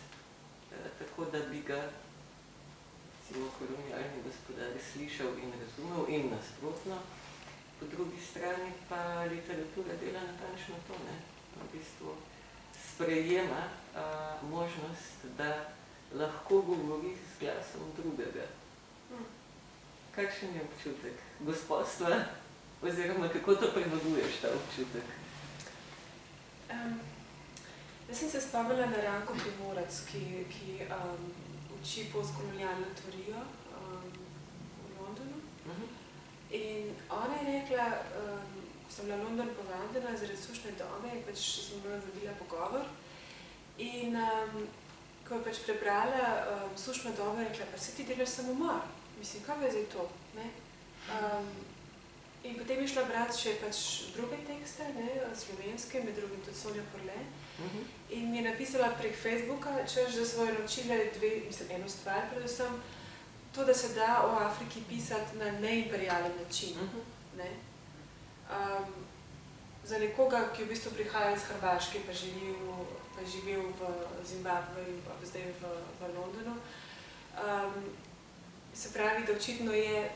tako da bi ga recimo kolonialni gospodar slišal in razumel in nasprotno. Po drugi strani pa literatura dela natančno to, ne? V bistvu sprejema možnost, da lahko govori z glasom drugega. Kakšen je občutek gospodstva, oziroma kako to prevaguješ, ta občutek? Jaz sem se spomnila na Ranko Primorac, ki uči postkolonialno teorijo v Londonu. In ona je rekla, ko sem bila v London povabljena zaradi sušne dome, pač sem dobila pogovor. In ko je pač prebrala sušno dobo, je rekla, pa se ti delaš samomor. Mislim, kaj je zdaj to? Ne? In potem je šla brati še pač druge tekste, slovenske, med drugim tudi Sonja Porle. In mi je napisala prek Facebooka, češ, da so naučile eno stvar predvsem, to, da se da o Afriki pisati na neimperialen način. Ne? Za nekoga, ki v bistvu prihaja iz Hrvaške, pa je živel v Zimbabveju, pa zdaj v Londonu. Se pravi, da očitno je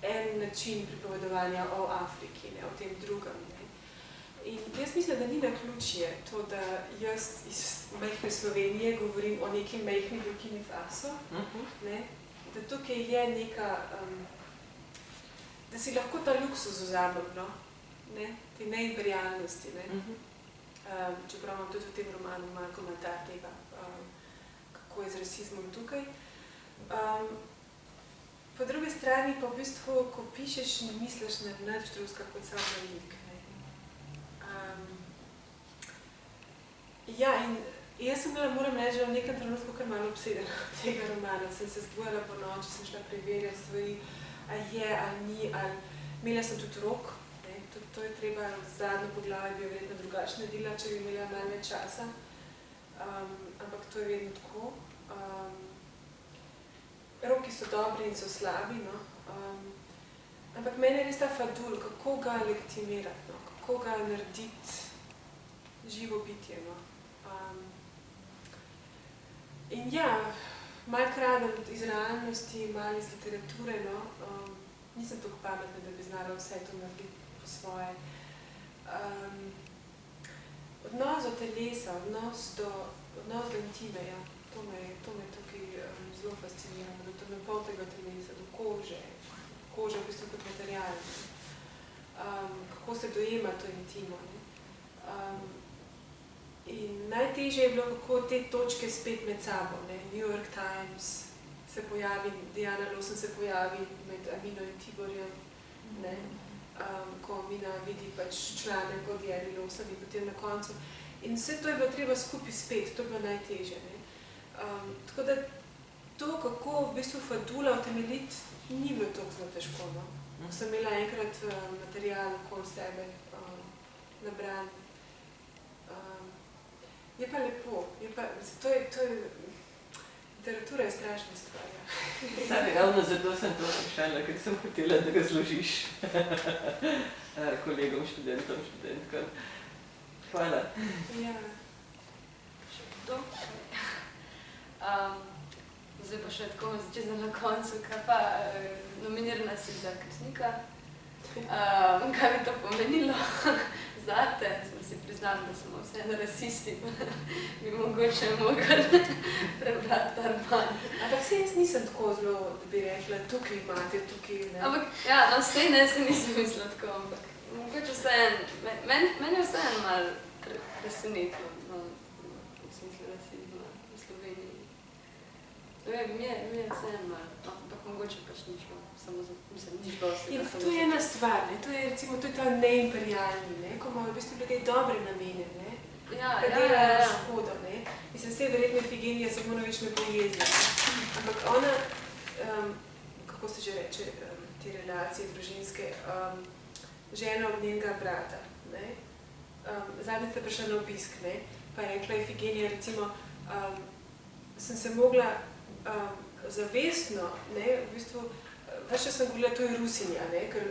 en način pripovedovanja o Afriki, ne, o tem drugem. Ne. In jaz mislim, da ni naključje to, da jaz iz majhne Slovenije govorim o neki majhni Burkini Faso, ne, da tukaj je neka, da si lahko ta luksuz vzamem, no, ne, te neimperialnosti, ne. Čeprav imam tudi v tem romanu malo komentar tega, kako je z rasizmom tukaj. Po drugi strani pa v bistvu, ko pišeš, ne misliš na nič drugega kot sam lik. Ja, in jaz sem bila, moram reči, v nekem trenutku kar malo obsedena od tega romana. Sem se zbujala po noči, sem šla preverjati stvari, ali je, ali ni, ali... Imela sem tudi rok, ne? To je treba, zadnjo poglavje bi jo verjetno drugače naredila, če bi imela malo več časa. Ampak to je vedno tako. Roki so dobri in so slabi, no. Ampak meni je res ta fadul, kako ga legitimirati, no. Kako ga narediti živo bitje, no. In ja, malo kradem iz realnosti, malo iz literature, no. Nisem toliko pametna, da bi znala vse to narediti po svoje. Odnos do telesa, odnos do intime, ja. To me tukaj zelo fascinira, do temnopoltega telesa, do kože. Koža v bistvu kot material. Kako se dojema to intimo. In najtežje je bilo, kako te točke spet med sabo. New York Times se pojavi, Diana Lawson se pojavi med Amino in Tiborjem, ko Amina vidi pač članek od Diane Lawson in potem na koncu. In vse to je bilo treba skupaj spet, to je bilo najtežje. Tako da to, kako v bistvu fadula utemeljiti, ni bilo toliko zelo težko. Ko sem imela enkrat material okoli sebe nabran. Je pa lepo. Literatura je strašna stvar. Sami, ravno zato sem to vprašala, ker sem hotela, da razložiš kolegom, študentom, študentkam. Hvala. Ja. Še kdo? zdaj pa še tako čisto na koncu, kaj pa nominirana si za krstnika. Kaj bi to pomenilo zate? Smo si priznali, da smo vseeno rasisti, bi mogoče mogli prebrati ta roman. Ampak se jaz nisem tako zelo, da bi rekla, tukaj imate, tukaj ne. Ampak, ja, no, sej ne, se nisem mislila tako, ampak mogoče vseeno, meni je vseeno malo presenetilo, no, v smislu rasizma v Sloveniji. Mi je vseeno malo, ampak mogoče pač ni šlo, samo mislim, ni šlo vse. In to je ena stvar, ne, to je recimo, to je ta neimperialni, ne, ko imajo v bistvu ljudje dobre namene, ne. Ja. Delajo škodo, ne. Mislim, vse verjetno Ifigenija se mono več ne bojezni, ne. Ampak ona, kako se že reče, te relacije družinske, žena od njenega brata, ne. Zadnjič sta prišla na obisk, ne, pa je rekla Ifigenija, recimo, sem se mogla zavestno, ne, v bistvu, več sem govorila, to je Rusinja, ne, ker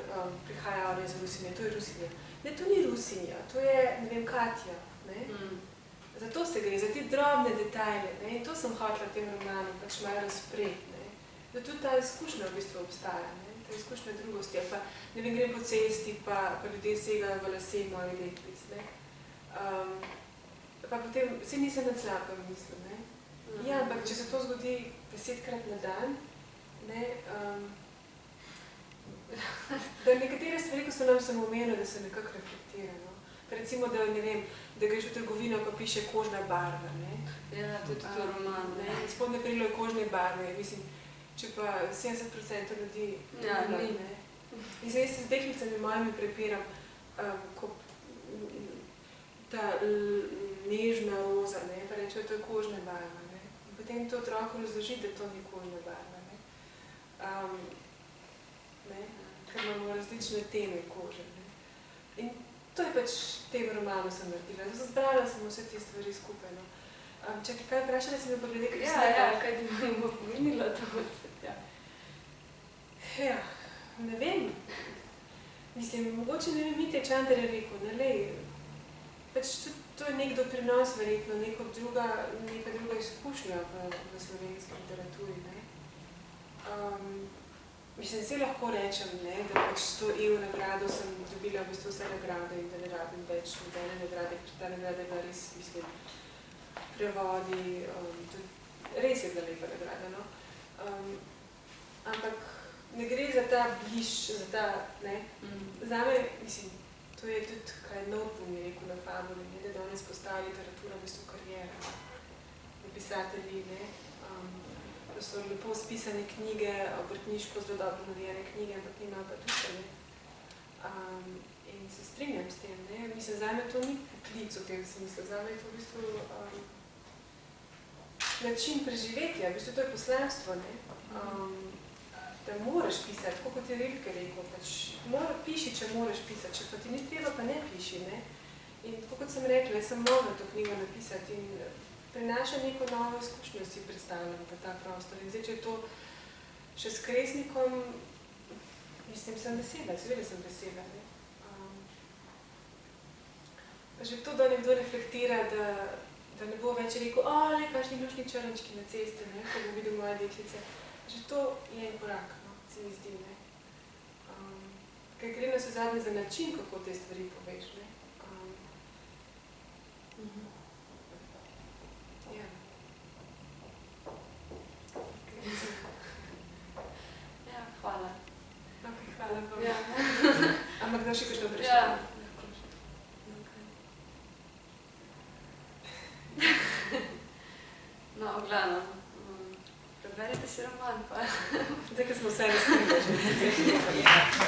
prihaja ona iz Rusinje, to je Rusinja. Ne, to ni Rusinja, to je, ne vem, Katja, ne. Zato se gre, za te drobne detajle, ne, in to sem hotela v tem romanu, pač malo razpreti, ne. Da tudi ta izkušnja v bistvu obstaja, ne, ta izkušnja drugosti, pa, ne vem, grem po cesti, pa ljudje segajo v lase mojih deklic, ne. Pa potem, vse nisem nad slabem mislil, ne. Ja, ampak če se to zgodi 10-krat na dan, ne, da nekatere stvari, ko so nam samoumevne, da se nekako reflektira, no. Recimo, da, ne vem, da greš v trgovino, pa piše kožna barva, ne. Ja, tudi to roman, ne. Spodnje perilo je kožne barve, mislim, če pa 70% ljudi ni, ne. In zdaj se z deklicami mojimi prepiram, ko ta nežna roza, ne, pa rečejo, to je kožna barva, ne. In potem to otroku razloži, da to ni kožna barva, ne. Ker imamo različne teme kože, ne. In to je pač v tem romanu sem naredila. Zbrala sem vse te stvari skupaj, no. Čakaj, kaj vprašala si me pa glede krstnika? Ja, kaj ti bomo pomenila to? Ja, ne vem. Mislim, mogoče ne vem, Mitja Čander je rekel, ne, lej, pač to je nek doprinos verjetno, neka druga izkušnja v slovenski literaturi, ne. Mislim, se lahko rečem, ne, da pač 100 EU nagrado sem dobila v bistvu vse nagrade in da ne rabim več nobene nagrade, ker ta nagrada je bila res, mislim, prevodi, res je bila lepa nagrada, no. Ampak ne gre za ta bliž, za ta, ne, zame, mislim, to je tudi, kaj Noteboom je rekel na Fabuli, ne, da danes postavi literatura v bistvu karijera, ne, pisatelji, ne, da so lepo spisane knjige, obrtniško zelo dobro naredjene knjige, ampak nimajo pa tudi, ne. In se strinjam s tem, ne. Mislim, zame to ni poklic v tem smislu, zame je to v bistvu način preživetja, v bistvu to je poslanstvo, ne. Da moraš pisati, tako kot je Rilke rekel, pač piši, če moraš pisati, če pa ti ni treba, pa ne piši, ne. In tako kot sem rekla, jaz sem mogla to knjigo napisati in prinaša neko novo izkušnjo, si predstavljam v ta prostor. In zdaj, če je to še s Kresnikom, mislim, sem vesela, seveda sem vesela, ne. Pa že to, da nekdo reflektira, da ne bo več rekel, le, kakšni lušni črnčki na cesti, ne, ko bo videl moje deklice. Že to je en korak, no, se mi zdi, ne. Ker gre na vse zadnje za način, kako te stvari poveš, ne. Ja, hvala. Ok, hvala vam. Ja. Ampak da še kakšno vprašanje? No, v glavnem, preberite si roman, pa. Zdaj, ko smo vse razkrili, že.